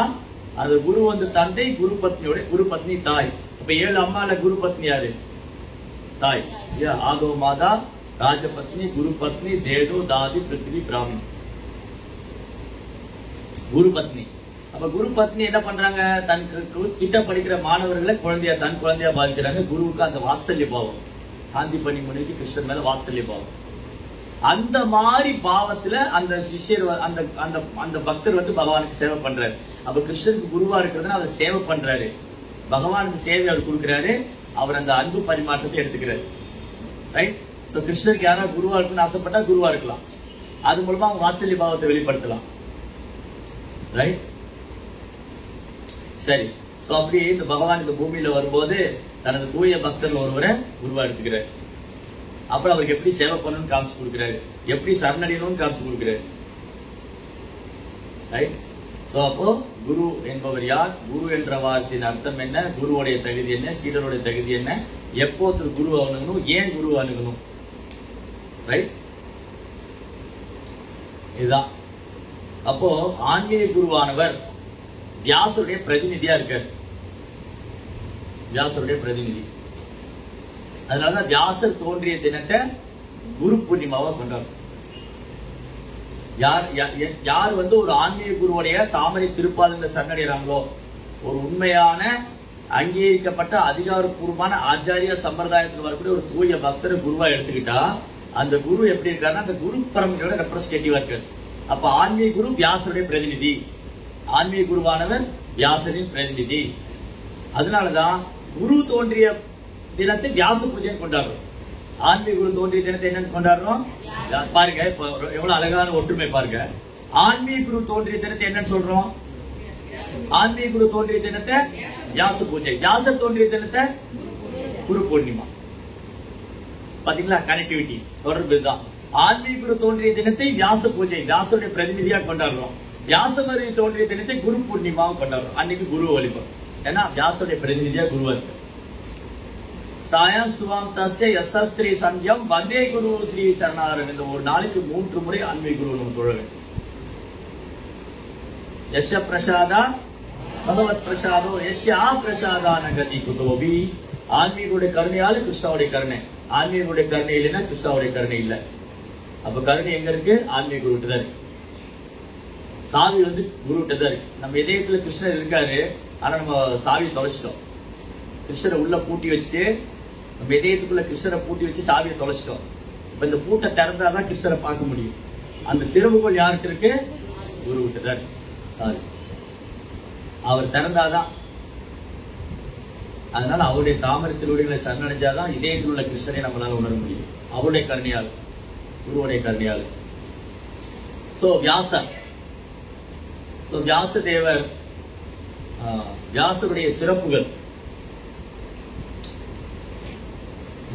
அந்த குரு வந்து தந்தை, குரு பத்னி தாய். அப்ப 7 அம்மால குரு பத்னி யாரு? தாய். ஆதோ மாதா, ராஜபத்னி, குரு பத்னி, தேடோ, தாதி, பிருத்திவி, பிராமி. குரு பத்னி. அப்ப குரு பத்னி என்ன பண்றாங்க? தன் கிட்ட படிக்கிற மாணவர்களை தன் குழந்தையா பாதிக்கிறாங்க. குருவுக்கு அந்த வாத்சல்ய பாவம். சாந்தி பண்ணி முனிக்கு கிருஷ்ணர் மேல வாத்சல்ய பாவம். அந்த மாதிரி பாவத்துல அந்த சிஷ்யர் அந்த பக்தர் வந்து பகவானுக்கு சேவை பண்றாரு. அப்ப கிருஷ்ணருக்கு குருவா இருக்கிறதுனா அவர் சேவை பண்றாரு. பகவானுக்கு சேவை அவர் கொடுக்கிறாரு. அவர் அந்த அன்பு பரிமாற்றத்தை எடுத்துக்கிறாரு. ரைட். சோ கிருஷ்ணருக்கு யாராவது குருவா இருக்குன்னு ஆசைப்பட்டா குருவா இருக்கலாம். அது மூலமா அவங்க வாத்சல்ய பாவத்தை வெளிப்படுத்தலாம். ரைட். சரி. சோ அப்படி இந்த பகவான் இந்த பூமியில வரும்போது தனது தூய பக்தர் ஒருவரை குருவா எடுத்துக்கிறார். அப்புறம் அவருக்கு எப்படி சேவை பண்ணணும்னு காமிச்சு கொடுக்கிறாரு, எப்படி சரணடையணும்னு காமிச்சு கொடுக்கிறாரு. ரைட். சோ அப்போ குரு என்பவர் யார்? குரு என்ற வார்த்தையின் அர்த்தம் என்ன? குருவுடைய தகுதி என்ன? சீடருடைய தகுதி என்ன? எப்போ குரு அணுகணும்? ஏன் குரு அணுகணும்? ரைட். இதுதான். அப்போ ஆன்மீக குருவானவர் வியாசருடைய பிரதிநிதியா இருக்கார். வியாசருடைய பிரதிநிதி. அதனாலதான் வியாசர் தோன்றிய தினத்தை குரு பூர்ணிமாவா கொண்டாடும். யார் வந்து ஒரு ஆன்மீக குருவுடைய தாமரை திருப்பாதங்களை சரணடைறாங்களோ, ஒரு உண்மையான அங்கீகரிக்கப்பட்ட அதிகாரப்பூர்வமான ஆச்சாரிய சம்பிரதாயத்தில் வரக்கூடிய ஒரு தூய பக்தரை குருவா எடுத்துக்கிட்டா அந்த குரு எப்படி இருக்காருன்னா அந்த குரு பரம்பரையோட ரெப்ரஸன்டேட்டிவா இருக்காரு. அப்ப ஆன்மீக குரு வியாசருடைய பிரதிநிதி, ஆன்மீக குருவானவர் வியாசரின் பிரதிநிதி. அதனாலதான் குரு தோன்றிய தினத்தை வியாச பூஜை கொண்டாடுறோம். ஆன்மீக குரு தோன்றிய தினத்தை என்னன்னு கொண்டாடுறோம்? பாருங்க, இப்ப எவ்வளவு அழகான ஒற்றுமை பாருங்க. ஆன்மீக குரு தோன்றிய தினத்தை என்னன்னு சொல்றோம்? ஆன்மீக குரு தோன்றிய தினத்தை வியாச பூஜை. வியாசர் தோன்றிய தினத்தை குரு பூர்ணிமா. பாத்தீங்களா? கனெக்டிவிட்டி, தொடர்பு தான். ஆன்மீக குரு தோன்றிய தினத்தை வியாச பூஜை, வியாசருடைய பிரதிநிதியா கொண்டாடுறோம். வியாசமரி தோன்றிய தினத்தை குரு பூர்ணிமாவும் கொண்டாடுறோம். அன்னைக்கு குரு வழிபடும். ஏன்னா வியாசருடைய பிரதிநிதியா குருவா இருக்கு. யசஸ்திரி சந்தியம் வந்தே குரு ஸ்ரீ சரணாரன். இந்த ஒரு நாளைக்கு 3 முறை ஆன்மீக குரு நம்ம தொழ வேண்டும். யஸ்ய பிரசாதா பகவத் பிரசாதோ யஸ்யா பிரசாதா நகதி குதோபி. ஆன்மீகருடைய கருணையால கிருஷ்ணாவுடைய கருணை. ஆன்மீகருடைய கருணை இல்லைன்னா கிருஷ்ணாவுடைய கருணை இல்லை. அப்ப கருணை எங்க இருக்கு? ஆன்மீக குரு தான் இருக்கு. சாவி வந்து குரு தான் இருக்கு. நம்ம இதயத்துல கிருஷ்ணர் இருக்காரு, ஆனா நம்ம சாவியை தொலைச்சிட்டோம். கிருஷ்ணரை உள்ள பூட்டி வச்சுட்டு நம்ம இதயத்துக்குள்ள கிருஷ்ணரை பூட்டி வச்சு சாவியை தொலைச்சிட்டோம். இப்ப இந்த பூட்டை திறந்தாதான் கிருஷ்ணரை பார்க்க முடியும். அந்த திறவுகோள் யாருக்கு இருக்கு? குரு விட்டுதான். சாரி, அவர் திறந்தாதான். அதனால அவருடைய தாமரை திருவடிகளை சரணடைஞ்சாதான் இதயத்தில் உள்ள கிருஷ்ணரை நம்மளால உணர முடியும். அவருடைய கருணையால், குருவுடைய கருணையால். சோ வியாசர், வியாசதேவர், வியாசருடைய சிறப்புகள்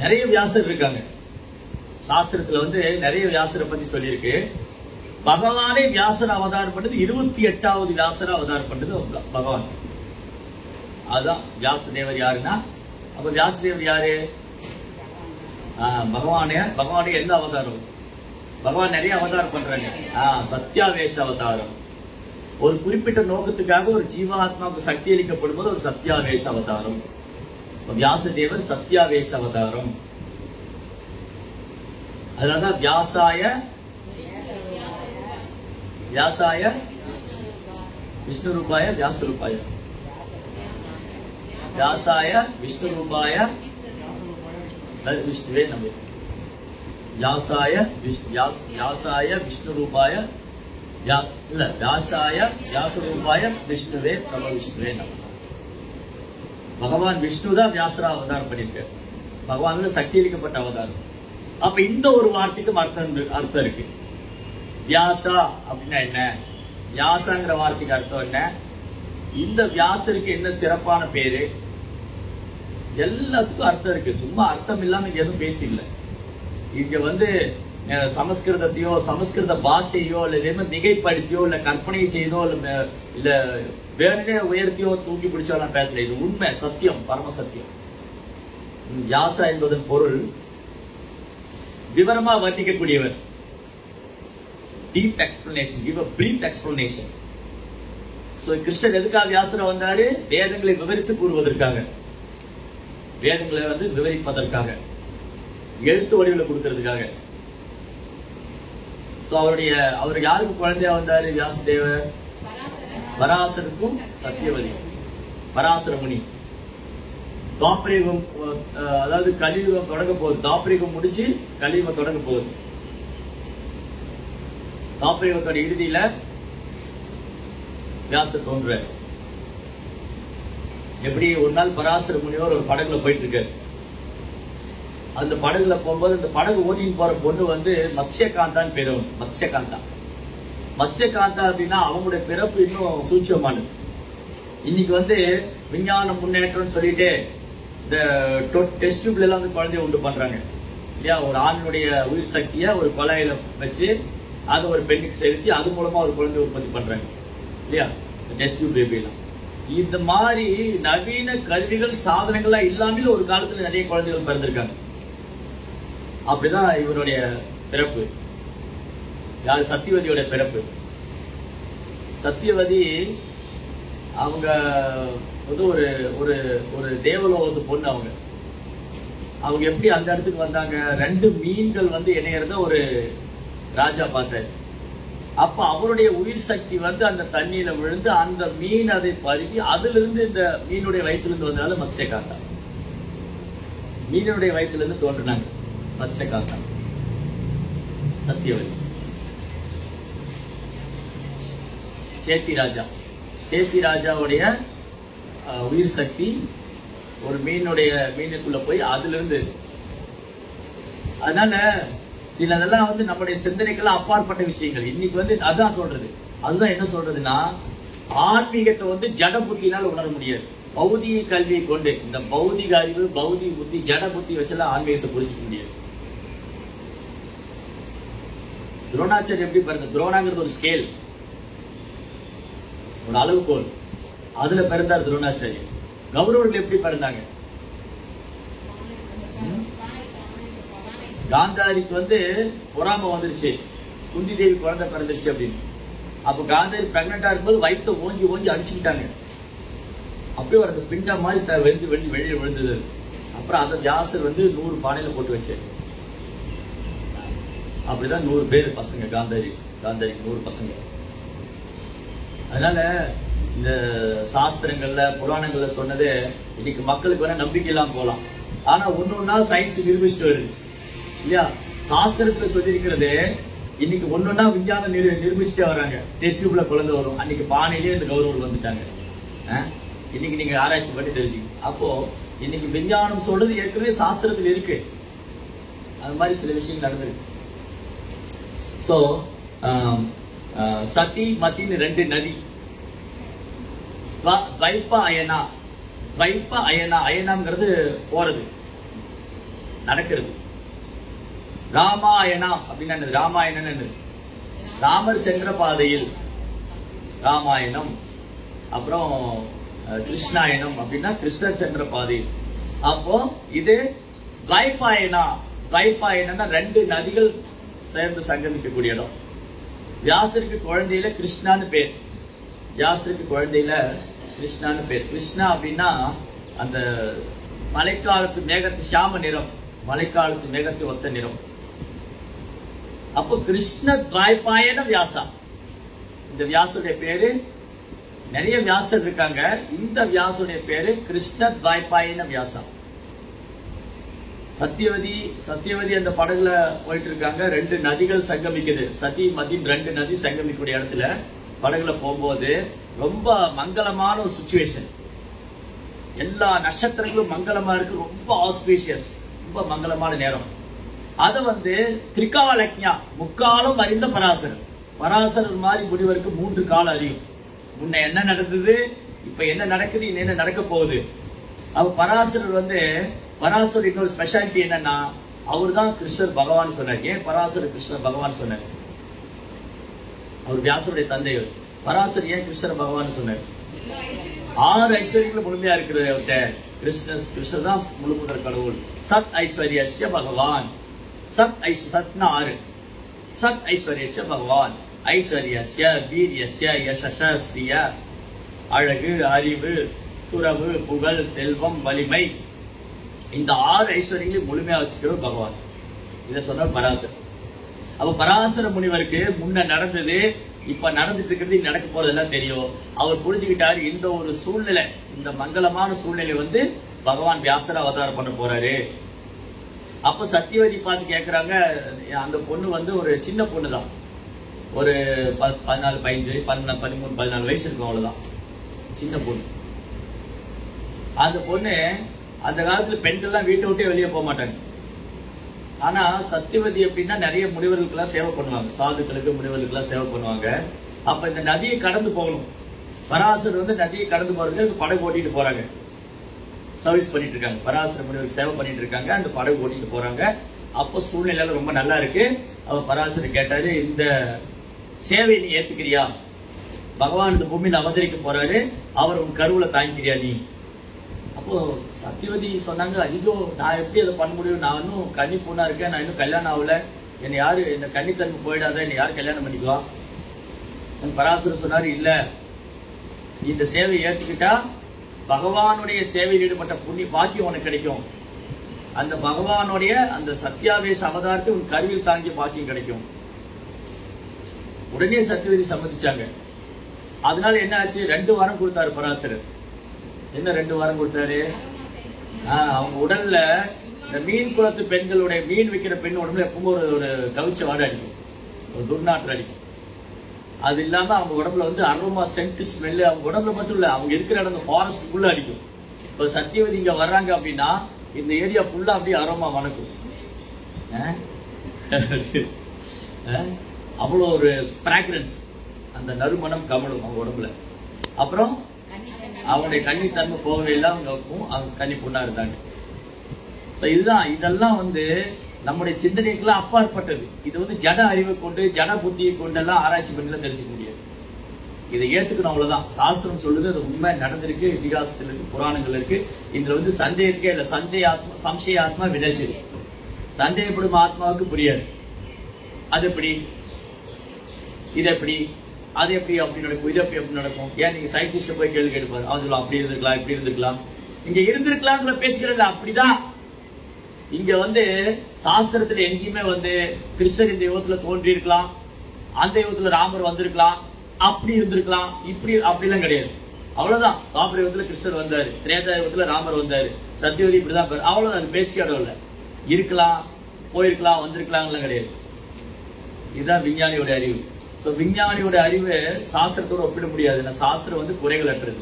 நிறைய. வியாசர் இருக்காங்க சாஸ்திரத்துல வந்து நிறைய வியாசரை பத்தி சொல்லியிருக்கு. பகவானே வியாசர் அவதாரம் பண்ணது 28வது வியாசர் அவதாரம் பண்ணது பகவான். அதுதான் வியாசதேவர். யாருன்னா அப்ப வியாசதேவர் யாரு? பகவானே எந்த அவதாரம்? பகவான் நிறைய அவதாரம் பண்றாங்க. சத்யாவேஷ அவதாரம். ஒரு குறிப்பிட்ட நோக்கத்துக்காக ஒரு ஜீவாத்மாவுக்கு சக்தி அளிக்கப்படும் போது ஒரு சத்யாவேஷ அவதாரம். வியாசதேவர் சத்யாவேஷ அவதாரம். அதனாலதான் வியாசாய விஷ்ணு ரூபாய வியாச ரூபாய, வியாசாய விஷ்ணு ரூபாய விஷ்ணுவே நம்ம. வியாசாய விஷ்ணு ரூபாய வியாசாய வியாசரூபாய விஷ்ணுவே பிரப விஷ்ணுவே நம. பகவான் விஷ்ணு தான் வியாசரா அவதாரம் பண்ணிருக்க. பகவான் சக்தி அளிக்கப்பட்ட அவதாரம். அப்ப இந்த ஒரு வார்த்தைக்கும் அர்த்தம் இருக்கு. வியாசா அப்படின்னா என்ன? வியாசாங்கிற வார்த்தைக்கு அர்த்தம் என்ன? இந்த வியாசருக்கு என்ன சிறப்பான பேரு? எல்லாத்துக்கும் அர்த்தம் இருக்கு. சும்மா அர்த்தம் இல்லாம இங்க எதுவும் பேசல. இங்க சமஸ்கிருதத்தையோ சமஸ்கிருத பாஷையோ இல்ல மிகைப்படுத்தியோ இல்ல கற்பனை செய்தோ இல்ல வேணுனே உயர்த்தியோ தூக்கி பிடிச்சோ பேசல. இது உண்மை, சத்தியம், பரம சத்தியம். வியாசா என்பதன் பொருள் விவரமா வர்ணிக்கக்கூடியவர். Deep explanation, give a brief explanation. So கிருஷ்ணர் எதுக்காக வியாசரா வந்தாரு? வேதங்களை விவரித்து கூறுவதற்காக, வேதங்களை விவரிப்பதற்காக, எழுத்து வடிவில் கொடுக்கிறதுக்காக. சோ அவர் யாருக்கு குழந்தையா வந்தாரு? வியாசதேவர் பராசருக்கும் சத்தியவதி, பராசர முனி. தாப்பரீகம், அதாவது கலியுகம் தொடங்க போகுது. தாப்பரீகம் முடிச்சு கலியுகம் தொடங்க போகுது. தாப்பரீகத்தோட இறுதியில வியாசர் தோன்ற. எப்படி ஒரு நாள் பராசர முனிவர் ஒரு படகுல போயிட்டு இருக்காரு. அந்த படகுல போகும்போது அந்த படகு ஓட்டின்னு போற பொண்ணு மத்ஸ்யகாந்தான்னு பேரு. மத்ஸ்யகாந்தா அப்படின்னா அவங்களுடைய பிறப்பு இன்னும் சூட்சமானது. இன்னைக்கு விஞ்ஞானம் முன்னேற்றம் சொல்லிட்டு இந்த டெஸ்ட் டியூப்ல எல்லாம் குழந்தைய உண்டு பண்றாங்க இல்லையா? ஒரு ஆணுடைய உயிர் சக்தியை ஒரு கொலையில வச்சு அதை ஒரு பெண்ணுக்கு செலுத்தி அது மூலமா ஒரு குழந்தை உற்பத்தி பண்றாங்க இல்லையா? டெஸ்ட் டியூப் பேபி எல்லாம். இந்த மாதிரி நவீன கருவிகள் சாதனங்கள்லாம் இல்லாமல் ஒரு காலத்துல நிறைய குழந்தைகள் பிறந்திருக்காங்க. அப்படிதான் இவருடைய பிறப்பு. யாரு? சத்தியவதியோட பிறப்பு. சத்தியவதி அவங்க ஒரு ஒரு ஒரு தேவலோகத்து பொண்ணு. அவங்க எப்படி அந்த இடத்துக்கு வந்தாங்க? 2 மீன்கள் இணையறத ஒரு ராஜா பார்த்தாரு. அப்ப அவருடைய உயிர் சக்தி அந்த தண்ணியில விழுந்து அந்த மீன் அதை பருகி அதுல இருந்து இந்த மீனுடைய வயிற்றிலிருந்து வந்தனால மத்ஸ்யகாந்தா. மீனுடைய வயிற்றிலிருந்து தோன்றினாங்க மத்ஸ்யகாந்தா, சத்தியவதி. சேத்தி ராஜாவுடைய உயிர் சக்தி ஒரு மீனுக்குள்ள போய் அதுல இருந்து. அதனால சிலதெல்லாம் நம்முடைய சிந்தனைக்கெல்லாம் அப்பாற்பட்ட விஷயங்கள். இன்னைக்கு அதான் சொல்றது. அதுதான் என்ன சொல்றதுன்னா, ஆன்மீகத்தை ஜட புத்தினால உணர முடியாது. பௌதிக கல்வியை கொண்டு, இந்த பௌதிக அறிவு, பௌதிக புத்தி, ஜட புத்தி வச்செல்லாம் ஆன்மீகத்தை புரிஞ்சுக்க முடியாது. துரோணாச்சாரியர் எப்படி பிறந்த? துரோணாங்கிறது ஒரு ஸ்கேல், ஒரு அளவுகோல். அதுல பிறந்தார் துரோணாச்சாரியர். கௌரவர்கள் எப்படி பிறந்தாங்க? காந்தாரிக்கு பொறாம வந்துருச்சு, குந்தி தேவி குழந்தை பிறந்துருச்சு அப்படின்னு. அப்ப காந்தாரி பிரெக்னண்டா இருக்கும்போது வயிற்ற ஓஞ்சி ஓஞ்சி அடிச்சுக்கிட்டாங்க. அப்படியே ஒரு பிண்ட மாதிரி வெளியே விழுந்தது. அப்புறம் அந்த வியாசர் 100 பானையில போட்டு வச்சாரு. அப்படிதான் 100 பேர் பசங்க. காந்தாரிக்கு 100 பசங்க. அதனால இந்த சாஸ்திரங்கள்ல புராணங்கள்ல சொன்னது இன்னைக்கு மக்களுக்கு நம்பிக்கை இல்லாம போலாம். ஆனா ஒன்னொன்னா சயின்ஸ் நிரூபிச்சுட்டு வருது இல்லையா? சாஸ்திரத்துல சொல்லி இருக்கிறது இன்னைக்கு ஒன்னொன்னா விஞ்ஞானம் நிரூபிச்சுட்டே வராங்க. டெஸ்ட் டியூப்ல குழந்தை வரும். அன்னைக்கு பானையிலேயே இந்த கௌரவர்கள் வந்துட்டாங்க. இன்னைக்கு நீங்க ஆராய்ச்சி பண்ணி தெரிஞ்சுக்க. அப்போ இன்னைக்கு விஞ்ஞானம் சொல்றது ஏற்கனவே சாஸ்திரத்தில் இருக்கு. அது மாதிரி சில விஷயங்கள் நடந்திருக்கு. சோ சதி மத்தின்னு 2 நதி. துவைப்ப அயனா, அயனாங்கிறது போறது, நடக்கிறது. ராமாயணா அப்படின்னா ராமாயணம் ராமர் சென்ற பாதையில் ராமாயணம். அப்புறம் கிருஷ்ணாயணம் அப்படின்னா கிருஷ்ணர் சென்ற பாதையில். அப்போ இது துவைப்பாயனா. துவைப்பாயனா 2 நதிகள் சேர்ந்து சங்கமிக்கக்கூடிய இடம். வியாசருக்கு குழந்தையில கிருஷ்ணான்னு பேர். கிருஷ்ணா அப்படின்னா அந்த மழைக்காலத்து மேகத்து சாம நிறம், மழைக்காலத்து மேகத்தை ஒத்த நிறம். அப்போ கிருஷ்ண துவைபாயன வியாசா. இந்த வியாசுடைய பேரு, நிறைய வியாசர் இருக்காங்க. இந்த வியாசுடைய பேரு கிருஷ்ண துவைபாயன வியாசா. சத்தியவதி அந்த படகுல போயிட்டு இருக்காங்க. 2 நதிகள் சங்கமிக்குது. சதி மதின் 2 நதி சங்கமிக்கூடிய இடத்துல படகுல போகும்போது ரொம்ப மங்களமான ஒரு சிச்சுவேஷன். எல்லா நட்சத்திரங்களும் மங்களமா இருக்கு. ரொம்ப ஆஸ்பீஷியஸ், ரொம்ப மங்களமான நேரம். அத திரிகாலக்ஞா, முக்காலம் அறிந்த பராசரர் மாதிரி முனிவருக்கு 3 காலம் அறியும். முன்ன என்ன நடந்தது, இப்ப என்ன நடக்குது, இன்னும் என்ன நடக்க போகுது. அப்ப பராசரர் இன்னொரு ஸ்பெஷாலிட்டி என்னன்னா, அவர் தான் கிருஷ்ணர் பகவான் சொன்னார். ஏன் பராசரர் கிருஷ்ணர் பகவான் சொன்னார்? அவர் வியாசருடைய தந்தை. பராசர் ஏன் கிருஷ்ணர் பகவான் சொன்னார்? 6 ஐஸ்வர்யங்களும் முழுமையா இருக்கிற கிருஷ்ணர் தான் முழு முதல் கடவுள். சத் ஐஸ்வர்யஸ்ய பகவான். சத்னா 6. சத் ஐஸ்வர்யஸ்ய பகவான். ஐஸ்வர்யஸ்ய வீரியஸ்ய யசஸ ஸ்ரீய, அழகு, அறிவு, துறவு, புகழ், செல்வம், வலிமை, இந்த 6 ஐஸ்வர்யங்களையும் முழுமையா வச்சுக்கிறோம் பகவான். இத சொன்னார் பராசர். அப்ப பராசர முனிவருக்கு முன்ன நடந்தது, இப்ப நடந்துட்டு இருக்கிறது, நடக்க போறதெல்லாம் தெரியும். அவர் புரிஞ்சுக்கிட்டாரு, இந்த ஒரு சூழ்நிலை, இந்த மங்களமான சூழ்நிலை பகவான் வியாசர அவதாரம் பண்ண போறாரு. அப்ப சத்தியவதி பார்த்து கேட்கிறாங்க. அந்த பொண்ணு ஒரு சின்ன பொண்ணு தான், ஒரு 14, 15, 13, 14 வயசு இருக்கும், அவ்வளவுதான், சின்ன பொண்ணு. அந்த பொண்ணு, அந்த காலத்துல பெண்கள்லாம் வீட்டை விட்டே வெளியே போக மாட்டாங்க. ஆனா சத்தியவதி அப்படின்னா நிறைய முனிவர்களுக்கு எல்லாம் சேவை பண்ணுவாங்க, சாதுக்களுக்கு முனிவர்களுக்கு எல்லாம் சேவை பண்ணுவாங்க. அப்ப இந்த நதியை கடந்து போகணும். பராசர் நதியை கடந்து போறதுக்கு படகு ஓட்டிட்டு போறாங்க, சர்வீஸ் பண்ணிட்டு இருக்காங்க. பராசர முனிவருக்கு சேவை பண்ணிட்டு இருக்காங்க, அந்த படகு ஓட்டிட்டு போறாங்க. அப்ப சூழ்நிலை ரொம்ப நல்லா இருக்கு. அவ பராசர் கேட்டாரு, இந்த சேவை நீ ஏத்துக்கிறியா? பகவான் இந்த பூமியில அவதரிக்க போறாரு, அவர் உன் கருவுல தாங்கிக்கிறியா நீ? அப்போ சத்தியவதி சொன்னாங்க, ஐயோ நான் எப்படி அதை பண்ண முடியும், நான் இன்னும் கன்னி பொண்ணா இருக்கேன், நான் இன்னும் கல்யாணம் ஆகல, என்னை யாரு, இந்த கன்னித்தன்மை போயிடாத, என்னை யாரு கல்யாணம் பண்ணிக்குவா? பராசர் சொன்னாரு, இல்ல, இந்த சேவையை ஏத்துக்கிட்டா பகவானுடைய சேவையில் ஈடுபட்ட புண்ணிய பாக்கியம் உனக்கு கிடைக்கும். அந்த பகவானுடைய அந்த சத்தியாவேச அவதாரத்தை உன் கருவில் தாங்கிய பாக்கியம் கிடைக்கும். உடனே சத்தியவதி சம்மதிச்சாங்க. அதனால என்ன ஆச்சு, 2 வாரம் கொடுத்தாரு பராசரர். என்ன 2 வாரம் கொடுத்தாரு? அவங்க உடல்ல இந்த மீன் குளத்து பெண்களுடைய, மீன் விற்கிற பெண் உடம்புல எப்பவும் ஒரு கவிச்ச வாடை அடிக்கும், ஒரு துர்நாற்றம் அடிக்கும். அது இல்லாம அவங்க உடம்புல அரோமா சென்ட் ஸ்மெல், அவங்க உடம்புல மட்டும் இல்ல, அவங்க இருக்கிற இடம் ஃபாரஸ்டுக்குள்ள அடிக்கும். இப்ப சத்தியவதி இங்க வர்றாங்க அப்படின்னா இந்த ஏரியா ஃபுல்லா அப்படியே அரோமா வணக்கும். அவ்வளவு ஒரு ஃப்ராக்ரன்ஸ், அந்த நறுமணம் கமலும் அவங்க உடம்புல. அப்புறம் அவங்களுடைய கன்னித்தன்மை போகவே இல்லை, அவங்க கன்னி பொண்ணா இருந்தாங்க. இதுதான், இதெல்லாம் நம்முடைய சிந்தனைக்கெல்லாம் அப்பாற்பட்டது. இது ஜட அறிவை கொண்டு, ஜட புத்தியை கொண்டெல்லாம் ஆராய்ச்சி பண்ணலாம் தெரிஞ்சுக்க முடியாது. இதை ஏத்துக்கணும், அவ்வளவுதான். சாஸ்திரம் சொல்லுது, அது உண்மை நடந்திருக்கு, இதிகாசத்தில் இருக்கு, புராணங்கள் இருக்கு. இதுல சந்தேகத்துக்கே இல்ல. சம்சய ஆத்மா விதேசி, சந்தேகப்படும் ஆத்மாவுக்கு புரியாது. அது எப்படி, இது எப்படி, அது எப்படி அப்படி நடக்கும், இது எப்படி எப்படி நடக்கும்? ஏன் நீங்க சயின்டிஸ்ட போய் கேள்வி கேட்பாரு, அவன் சொல்லுவான் அப்படி இருந்திருக்கலாம், இப்படி இருந்திருக்கலாம், இங்க இருந்திருக்கலாம் பேச்சுக்கிறது. அப்படிதான் இங்க சாஸ்திரத்துல எங்கேயுமே கிருஷ்ணர் இந்த யுகத்துல தோன்றி இருக்கலாம், அந்த யுகத்துல ராமர் வந்திருக்கலாம், அப்படி இருந்திருக்கலாம், இப்படி அப்படிலாம் கிடையாது. அவ்வளவுதான். தாபர யுகத்துல கிருஷ்ணர் வந்தாரு, திரேதா யுகத்துல ராமர் வந்தாரு, சத்தியவதி இப்படிதான், அவ்வளவுதான். பேச்சுக்கே இடம் இல்ல. இருக்கலாம், போயிருக்கலாம், வந்திருக்கலாம் கிடையாது. இதுதான் விஞ்ஞானியோட அறிவு. விஞ்ஞானியோட அறிவு சாஸ்திரத்தோட ஒப்பிட முடியாது. சாஸ்திரம் குறைகள் அற்றது.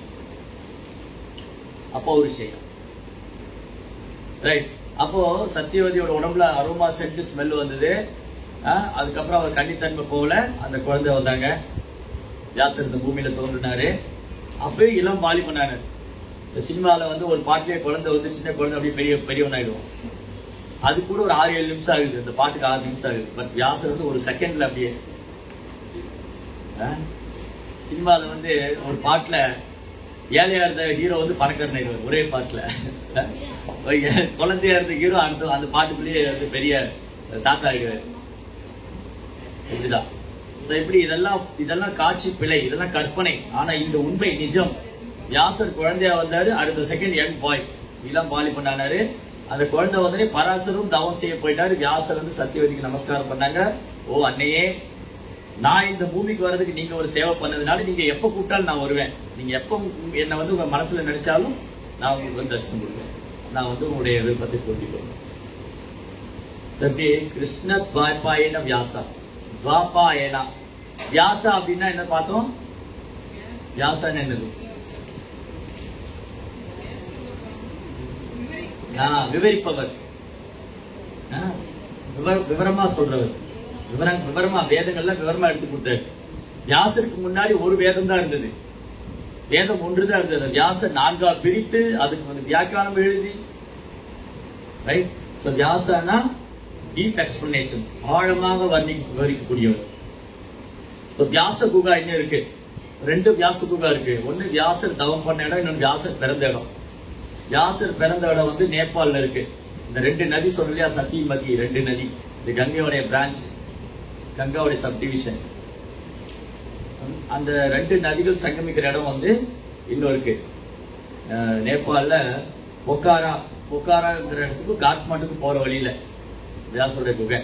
அப்போ ஒரு விஷயம் ரைட். அப்போ சத்தியவதியோட உடம்புல அரோமா சென்ட் ஸ்மெல் வந்தது. அதுக்கப்புறம் அவர் கன்னித்தன்மை போகல, அந்த குழந்தை வந்தாங்க. வியாசர் இந்த பூமியில தோன்றினாரு. அப்பவே இளம் பாலி பண்ணாரு. இந்த சினிமால ஒரு பாட்டிலே குழந்தை சின்ன குழந்தை அப்படியே பெரியவன் ஆயிடுவோம். அது கூட ஒரு 6-7 நிமிஷம் ஆகுது, இந்த பாட்டுக்கு 6 நிமிஷம் ஆகுது. பட் வியாசர் ஒரு செகண்ட்ல அப்படியே சினிமால ஒரு பாட்டுல ஏழையா இருந்த ஹீரோ பணக்காரன் ஆயிடுவார் ஒரே பாட்டுல. குழந்தையா இருந்த ஹீரோ அந்த பாட்டுக்குள்ளேயே பெரிய தாத்தா ஆயிடுவார். இப்படிதான். இப்படி இதெல்லாம் காட்சி பிழை, இதெல்லாம் கற்பனை. ஆனா இந்த உண்மை நிஜம். வியாசர் குழந்தையா வந்தாரு, அடுத்த செகண்ட் யங் பாய் இளம் பாலி பண்ணாரு. அந்த குழந்தை பராசரும் தவம் செய்ய போயிட்டாரு. வியாசர் சத்தியவதிக்கு நமஸ்காரம் பண்ணாங்க. ஓ அன்னையே, நான் இந்த பூமிக்கு வர்றதுக்கு நீங்க ஒரு சேவை பண்ணதுனால நீங்க எப்ப கூப்பிட்டாலும் நான் வருவேன். நீங்க எப்ப என்ன உங்க மனசுல நினைச்சாலும் நான் உங்களுக்கு தரிசனம் கொடுப்பேன். நான் உங்களுடைய விருப்பத்தை பூர்த்தி பண்ணுவேன். கிருஷ்ண துவாபாயன வியாசா. துவாபாயனா வியாசா அப்படின்னா என்ன பார்த்தோம்? வியாசான்னு என்னது? விவரிப்பவர், விவரமா சொல்றவர், விவரமா வேதங்கள்ல விவரமா எடுத்து கொடுத்தாரு. வியாசருக்கு முன்னாடி ஒரு வேதம் தான் இருந்தது, வேதம் ஒன்றுதான் இருந்தது. வியாசர் 4ஆ பிரித்து அதுக்கு வந்து வியாக்கியானம் எழுதி, ரைட்? சோ வியாசனா டீப் எக்ஸ்பிளனேஷன், ஆழமாக விவரிக்கக்கூடியவர். சோ வியாச குகா இன்னும் இருக்கு, 2 வியாச குகா இருக்கு. ஒன்னு வியாசர் தவம் பண்ண இடம், இன்னொன்னு வியாசர் பிறந்த இடம். வியாசர் பிறந்த இடம் வந்து நேபாள்ல இருக்கு. இந்த 2 நதி சொல்லலையா, சத்தியமதி 2 நதி, இது கங்கையோடைய பிரான்ச், கங்காவுடைய சப்டிவிஷன். அந்த 2 நதிகள் சங்கமிக்கிற இடம் வந்து இன்னும் இருக்கு நேபாள்ல. பொக்காராங்கிற இடத்துக்கு காத்மாண்டுக்கு போற வழியில வியாசருடைய குகை.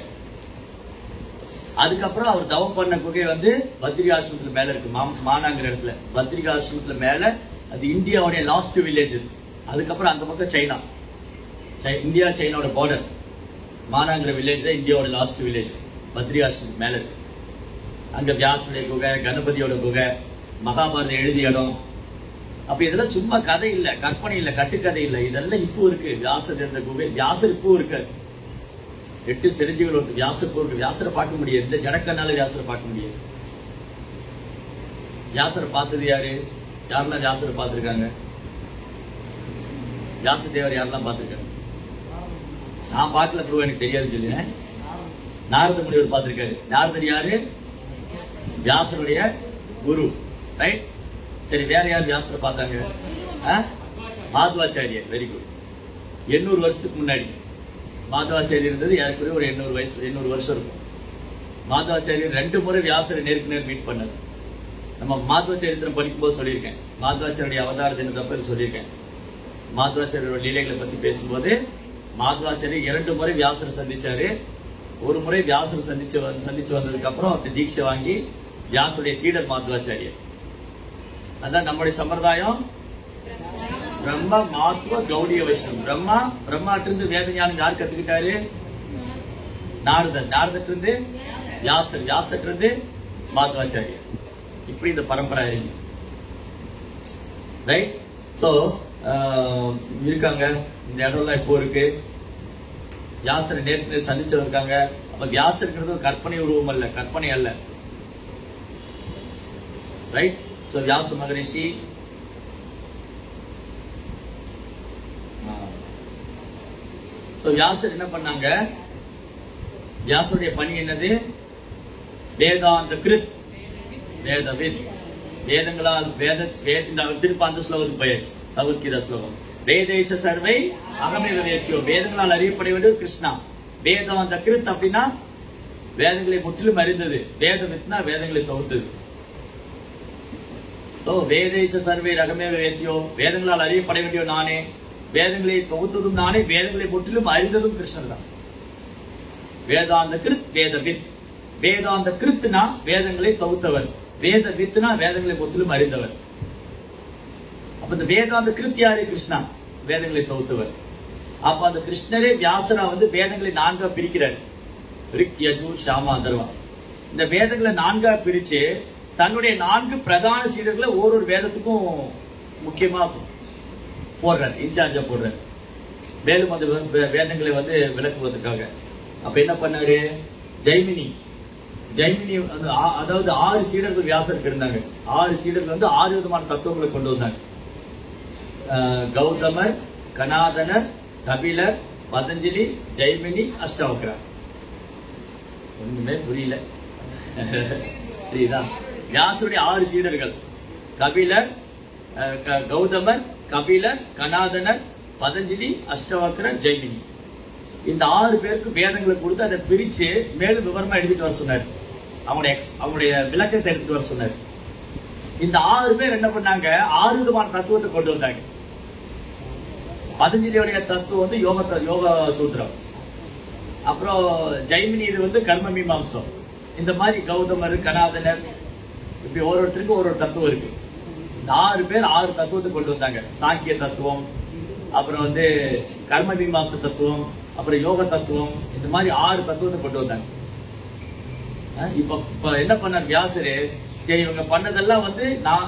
அதுக்கப்புறம் அவர் தவம் பண்ண குகை வந்து பத்ரிகா ஆசிரமத்துல மேல இருக்கு, மானாங்கிற இடத்துல. பத்ரிகா ஆசிரமத்துல மேல, அது இந்தியாவுடைய லாஸ்ட் வில்லேஜ். அதுக்கப்புறம் அந்த பக்கம் சைனா, இந்தியா சைனாவோட பார்டர். மானாங்கிற வில்லேஜ் தான் இந்தியாவோட லாஸ்ட் வில்லேஜ், பத்ரிகா ஆசிரமத்துக்கு மேல இருக்கு. அங்க வியாசருடைய குகை, கணபதியோட குகை, மகாபாரதம் எழுதிய இடம். அப்ப இதெல்லாம் சும்மா கதை இல்ல, கற்பனை இல்ல, கட்டுக்கதை இல்ல, இதெல்லாம் இப்போ இருக்கு. வியாசர் இருந்த குகை, வியாசர் இப்போ இருக்கு. 8 சிரஞ்சிகள் வந்து வியாசர் இப்போ இருக்கு. வியாசரை பார்க்க முடியாது, இந்த ஜடக்கனால வியாசரை பார்க்க முடியாது. வியாசரை பார்த்தது யாரு? யாரெல்லாம் வியாசரை பார்த்திருக்காங்க? வியாசதேவர் யாரெல்லாம் பார்த்திருக்காங்க? நான் பார்க்கல ப்ரோ, எனக்கு தெரியாது சொல்லுங்க. நாரத முனிவர் பார்த்திருக்காரு. நாரதர் யாரு? வியாசருடைய குரு, ரைட்? சரி, வேற யார் வியாசரை பார்த்தாங்க? மாதவாச்சாரியர், வெரி குட். 800 வருஷத்துக்கு முன்னாடி மாதவாச்சாரியர் இருந்தது. ஏற்கனவே ஒரு 800 வருஷம் இருக்கும். மாதவாச்சாரியர் 2 முறை வியாசரை நேருக்கு நேர் மீட் பண்ணார். நம்ம மாதவாச்சாரியத்திரம் படிக்கும்போது சொல்லியிருக்கேன், மாதவாச்சாரிய அவதார தினத்தப்ப சொல்லியிருக்கேன். மாதவாச்சாரியோட லீலைகளை பத்தி பேசும்போது மாதவாச்சாரியர் 2 முறை வியாசரை சந்திச்சாரு. ஒரு முறை வியாசரை சந்திச்சு வந்ததுக்கு அப்புறம் அவர் தீட்சை வாங்கி வியாசருடைய சீடர் மாதவாச்சாரியர். அதான் நம்முடைய சம்பிரதாயம். பிரம்ம மாத்வ கௌடிய வைஷ்ணவம். பிரம்மாட்டிருந்து வேத ஞானம் யார் கத்துக்கிட்டாரு? நாரதர். நாரதத்திலிருந்து வியாசர், வியாசத்திலிருந்து மாதவாச்சாரியர். இப்படி இந்த பரம்பரை இருக்கு, ரைட்? சோ இருக்காங்க, இந்த இடம்லாம் இப்போ இருக்கு. வியாசரை நேரத்தில் சந்திச்சு இருக்காங்க. அப்ப வியாசருங்கிறது கற்பனை உருவம் அல்ல, கற்பனை அல்ல, ரைட்? சோ வியாச மகரிஷி வியாசர் என்ன பண்ணாங்க? வியாசருடைய பணி என்னது? வேதாந்த கிருத், வேதவித், வேதங்களால் திருப்ப அந்த ஸ்லோகத்துக்கு போயாச்சு. பகவத்கீதா ஸ்லோகம். வேதேஷ சர்வை அகமேவ வேத்யோ, வேதங்களால் அறியப்பட வேண்டியது கிருஷ்ணா. வேதாந்த கிருத் அப்படின்னா வேதங்களை முற்றிலும் அறிந்தது. வேதவித்னா வேதங்களை தொகுத்தது. வேதேஷ சர்வே அகமேவ வேத்யோ, வேதங்களால் அறியப்பட வேண்டிய நானே, வேதங்களை தொகுத்ததும் நானே, வேதங்களை முற்றிலும் அறிந்ததும் கிருஷ்ணர் தான். வேதாந்த கிருத் வேதவித். வேதாந்த கிருத்னா வேதங்களை தொகுத்தவர், வேதவித்னா வேதங்களை முற்றிலும் அறிந்தவர். அப்ப இந்த வேதாந்த கிருத் யாரு? கிருஷ்ணா, வேதங்களை தொகுத்தவர். அப்ப அந்த கிருஷ்ணரே வியாசரா வந்து வேதங்களை 4ஆ பிரிக்கிறார். ரிக், யஜுர், சாம, அதர்வா. இந்த வேதங்களை 4ஆ பிரிச்சு தன்னுடைய 4 பிரதான சீடர்களை ஒரு வேதத்துக்கும் முக்கியமா போடுறார், இன்சார்ஜா போடுறார். மேலும் அந்த வேதங்களை வந்து விளக்குவதற்காக. அப்ப என்ன பண்ணாரு? ஜெய்மினி அதாவது 6 சீடர்கள் வியாசருக்கு இருந்தாங்க. 6 சீடர்கள் வந்து 6 விதமான தத்துவங்களை கொண்டு வந்தாங்க. கௌதமர், கனாதனர், கபிலர், பதஞ்சலி, ஜெய்மினி, அஷ்டாவக்ரா. ஒண்ணுமே புரியல, புரியுதா? வியாசருடைய 6 சீடர்கள் கபிலர், கௌதமர், கபிலர், கனாதனர், பதஞ்சலி, அஷ்டவக்ரர், ஜெய்மினி. இந்த 6 பேருக்கு வேதங்களை கொடுத்து அதை பிரிச்சு மேலும் விவரமா எடுத்துட்டு வர சொன்னார். அவங்களுடைய விளக்கத்தை எடுத்துட்டு வர சொன்னார். இந்த 6 பேர் என்ன பண்ணாங்க? 6 விதமான தத்துவத்தை கொண்டு வந்தாங்க. பதஞ்சலியோடைய தத்துவம் வந்து யோக சூத்திரம். அப்புறம் ஜெய்மினி இது வந்து கர்ம மீமாம்சம். இந்த மாதிரி கௌதமர், கனாதனர், இப்படி ஒருத்தருக்கு ஒரு தத்துவம் இருக்கு. இந்த 6 பேர் 6 தத்துவத்தை கொண்டு வந்தாங்க. சாக்கிய தத்துவம், அப்புறம் வந்து கர்ம மீமாம்ச தத்துவம், அப்புறம் யோக தத்துவம், இந்த மாதிரி 6 தத்துவத்தை கொண்டு வந்தாங்க. இப்ப என்ன பண்ணார் வியாசரு, சரி இவங்க பண்ணதெல்லாம் வந்து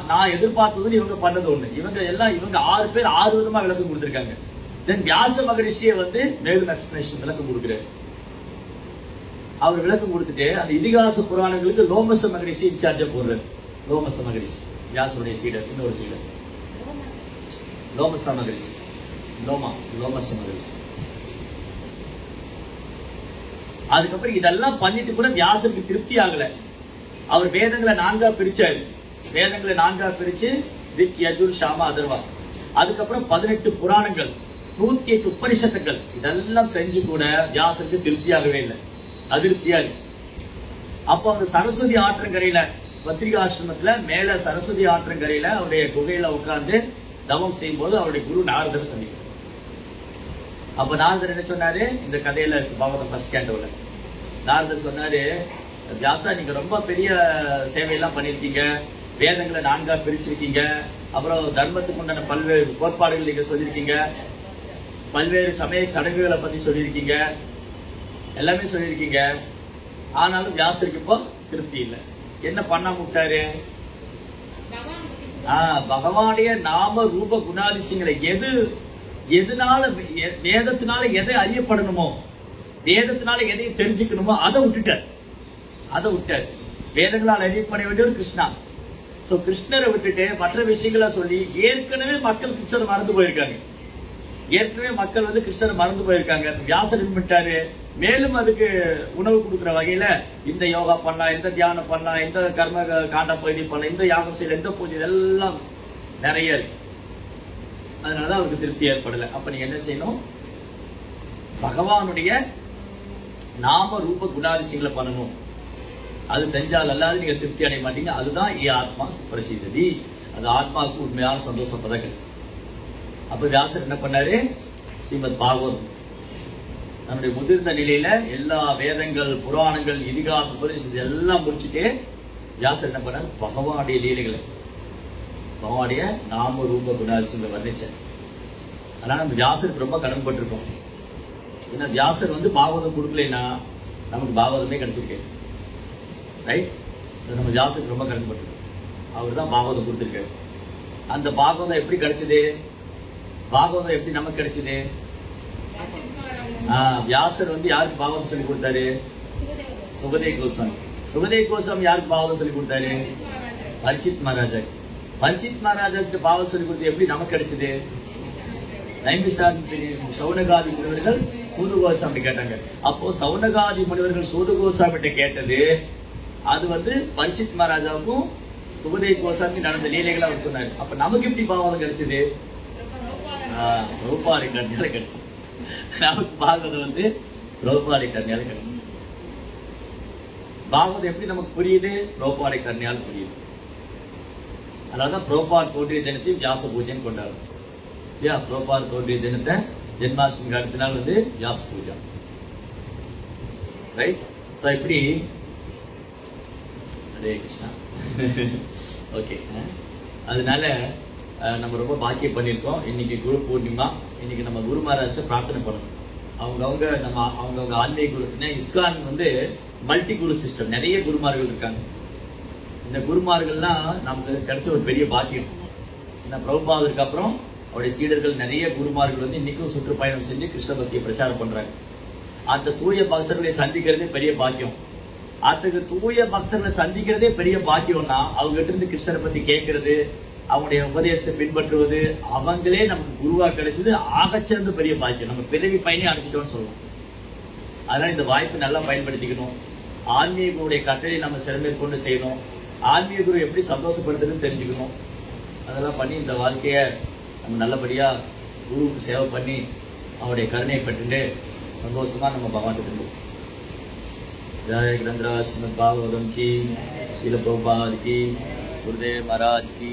நான் எதிர்பார்த்தது இவங்க பண்ணது ஒண்ணு, இவங்க 6 பேர் 6 விதமா விளக்கம் கொடுத்திருக்காங்க. தென் வியாச மகரிஷியை வந்து மேலும் எக்ஸ்பிளனேஷன் விளக்கம் கொடுக்கிறார். அவர் விளக்கம் கொடுத்துட்டு அந்த இதிகாச புராணங்களுக்கு லோமச மகரிஷி இன்சார்ஜா போடுறாரு. லோமச மகரிஷி வியாசனுடைய சீடர், இன்னொரு சீடர் லோமச மகரிஷி, லோமச மகரிஷி. அதுக்கப்புறம் இதெல்லாம் பண்ணிட்டு கூட வியாசருக்கு திருப்தி ஆகல. அவர் வேதங்களை 4ஆ பிரிச்சாரு. வேதங்களை 4ஆ பிரிச்சு ரிக், யஜுர், சாம, அதர்வா. அதுக்கப்புறம் 18 புராணங்கள், 108 உபனிஷத்துக்கள், இதெல்லாம் செஞ்சு கூட வியாசருக்கு திருப்தியாகவே இல்லை, அதிருப்தியா இருக்கு. அப்போ அந்த சரஸ்வதி ஆற்றங்கரையில, பத்ரிகாசிரமத்துல மேல சரஸ்வதி ஆற்றங்கரையில அவருடைய குகையில உட்கார்ந்து தவம் செய்யும் போது அவருடைய குரு நாரதர் சந்திக்கிறார். அப்ப நாரதர் என்ன சொன்னாரு, இந்த கதையில பாகவதம் ஃபர்ஸ்ட் கேண்டோல நாரதர் சொன்னாரு, வியாசா நீங்க ரொம்ப பெரிய சேவையெல்லாம் பண்ணிருக்கீங்க, வேதங்களை 4ஆ பிரிச்சிருக்கீங்க, அப்புறம் தர்மத்துக்கு உண்டான பல்வேறு கோட்பாடுகள் நீங்க சொல்லியிருக்கீங்க, பல்வேறு சமய சடங்குகளை பத்தி சொல்லியிருக்கீங்க, எல்லாமே சொல்லியிருக்கீங்க. ஆனாலும் வியாசருக்கு இப்போ திருப்தி இல்லை. என்ன பண்ண விட்டாரு, பகவானுடைய நாம ரூப குணாதிசயங்களை எதனால வேதத்தினால எதை அறியப்படணுமோ, வேதத்தினால எதை தெரிஞ்சுக்கணுமோ அதை விட்டுட்டார். வேதங்களால் அறியப்பட வேண்டியவர் கிருஷ்ணா. சோ கிருஷ்ணரை விட்டுட்டு மற்ற விஷயங்கள சொல்லி ஏற்கனவே மக்கள் கிருஷ்ணரை மறந்து போயிருக்காங்க. கிருஷ்ணரை மறந்து போயிருக்காங்க. வியாசர் விட்டாரு. மேலும் அதுக்கு உணவு கொடுக்கிற வகையில இந்த யோகா பண்ணலாம், இந்த தியானம் பண்ணலாம், இந்த கர்ம காண்ட பகுதி பண்ணலாம், இந்த யாகம் செய்யலாம், இந்த பூஜை, இதெல்லாம் நிறைய இருக்கு. அதனாலதான் அவருக்கு திருப்தி ஏற்படல. அப்ப நீங்க என்ன செய்யணும், பகவானுடைய நாம ரூப குணாதிசயங்களை பண்ணணும். அது செஞ்சால் அல்லாது நீங்க திருப்தி அடைய மாட்டீங்க. அதுதான் ஏ ஆத்மா சுப்ரசித்தி, அது ஆத்மாவுக்கு உண்மையான சந்தோஷம் பதக்கல். அப்ப வியாசர் என்ன பண்ணாரு, ஸ்ரீமத் பாகவதம் நம்முடைய முதிர்ந்த நிலையில எல்லா வேதங்கள், புராணங்கள், இதிகாச உபநிஷத்து எல்லாம் முடிச்சுட்டு வியாசர் என்ன பண்ணாரு, பகவானுடைய லீலைகளை, பகவானுடைய நாம ரூப குணாதிசயங்களை வர்ணிச்சார். அதனால நம்ம வியாசருக்கு ரொம்ப கடன்பட்டிருக்கோம். ஏன்னா வியாசர் வந்து பாகவதம் கொடுக்கலைன்னா நமக்கு பாகவதமே கிடைச்சிருக்கு. ரைட்? நம்ம வியாசருக்கு ரொம்ப கடன்பட்டிருக்கோம். அவர் தான் பாகவதம் கொடுத்திருக்காரு. அந்த பாகவதம் எப்படி கிடைச்சது, பாகவதம் எப்படி நமக்கு கிடைச்சது? வியாசர் வந்து யாருக்கு பாகவதம் சொல்லி கொடுத்தாரு? சுகதேவ் கோஸ்வாமி. சுகதேவ் கோஸ்வாமி யாருக்கு பாகவதம் சொல்லி கொடுத்தாரு? பரீட்சித் மகாராஜா. பரீட்சித் மகாராஜாக்கு பாகவதம் சொல்லி கொடுத்து எப்படி நமக்கு கிடைச்சது? சௌனகாதி முனிவர்கள் சூது கோஸ்வாமி கேட்டாங்க. அப்போ சௌனகாதி முனிவர்கள் சூது கோஸ்வாமி கேட்டது, அது வந்து பரீட்சித் மகாராஜாவுக்கும் சுகதேவ் கோஸ்வாமி நடந்த லீலைகளை அவர் சொன்னார். அப்ப நமக்கு எப்படி பாகவதம் கிடைச்சது? ரூபாரி கண்ணியால கிடைச்சது. நமக்கு பாகவதம் வந்து ரூபாரி கண்ணியால கிடைச்சது. பாகவதம் எப்படி நமக்கு புரியுது? ரூபாரி கண்ணியால் புரியுது. அதனாலதான் புரோபார் தோன்றிய தினத்தையும் வியாச பூஜைன்னு கொண்டாடும். இல்லையா? புரோபார் தோன்றிய தினத்தை ஜென்மாஷ்டமிக்கு அடுத்த நாள் வந்து வியாச பூஜை. ரைட்? சோ இப்படி ஹரே கிருஷ்ணா. ஓகே, அதனால நம்ம ரொம்ப பாக்கியம் பண்ணியிருக்கோம். இன்னைக்கு குரு பூர்ணிமா. இன்னைக்கு நம்ம குரு மகாராஜ்ட பிரார்த்தனை பண்ணணும். அவங்கவுங்க ஆன்மீக குரு. இஸ்கான் வந்து மல்டி குரு சிஸ்டம், நிறைய குருமார்கள் இருக்காங்க. இந்த குருமார்கள்லாம் நமக்கு கிடைச்ச ஒரு பெரிய பாக்கியம். இந்த பிரபுபாதருக்கு அப்புறம் அவருடைய சீடர்கள் நிறைய குருமார்கள் வந்து இன்னைக்கும் சுற்றுப்பயணம் செஞ்சு கிருஷ்ண பக்தியை பிரச்சாரம் பண்றாங்க. அந்த தூய பக்தர்களை சந்திக்கிறதே பெரிய பாக்கியம். அதுக்கு தூய பக்தர்களை சந்திக்கிறதே பெரிய பாக்கியம்னா அவங்க கிட்ட இருந்து கிருஷ்ணரை பத்தி கேட்கறது, அவங்களுடைய உபதேசத்தை பின்பற்றுவது, அவங்களே நமக்கு குருவா கிடைச்சது ஆகச்சிறந்த பெரிய பாக்கியம். நம்ம பிறவி பயனே அடைச்சிட்டோம்னு சொல்லுவோம். அதனால இந்த வாய்ப்பு நல்லா பயன்படுத்திக்கணும். ஆன்மீக குருடைய கட்டளை நம்ம சிறமேற்கொண்டு செய்யணும். ஆன்மீக குரு எப்படி சந்தோஷப்படுத்துறதுன்னு தெரிஞ்சுக்கணும். அதெல்லாம் பண்ணி இந்த வாழ்க்கைய நம்ம நல்லபடியா குருவுக்கு சேவை பண்ணி அவருடைய கருணையை பெற்றுட்டு சந்தோஷமா நம்ம பகவான் திரும்புவோம். जय ग्रंथराज श्रीमद् भागवतम की, श्रील प्रभुपाद की, गुरुदेव महाराज की।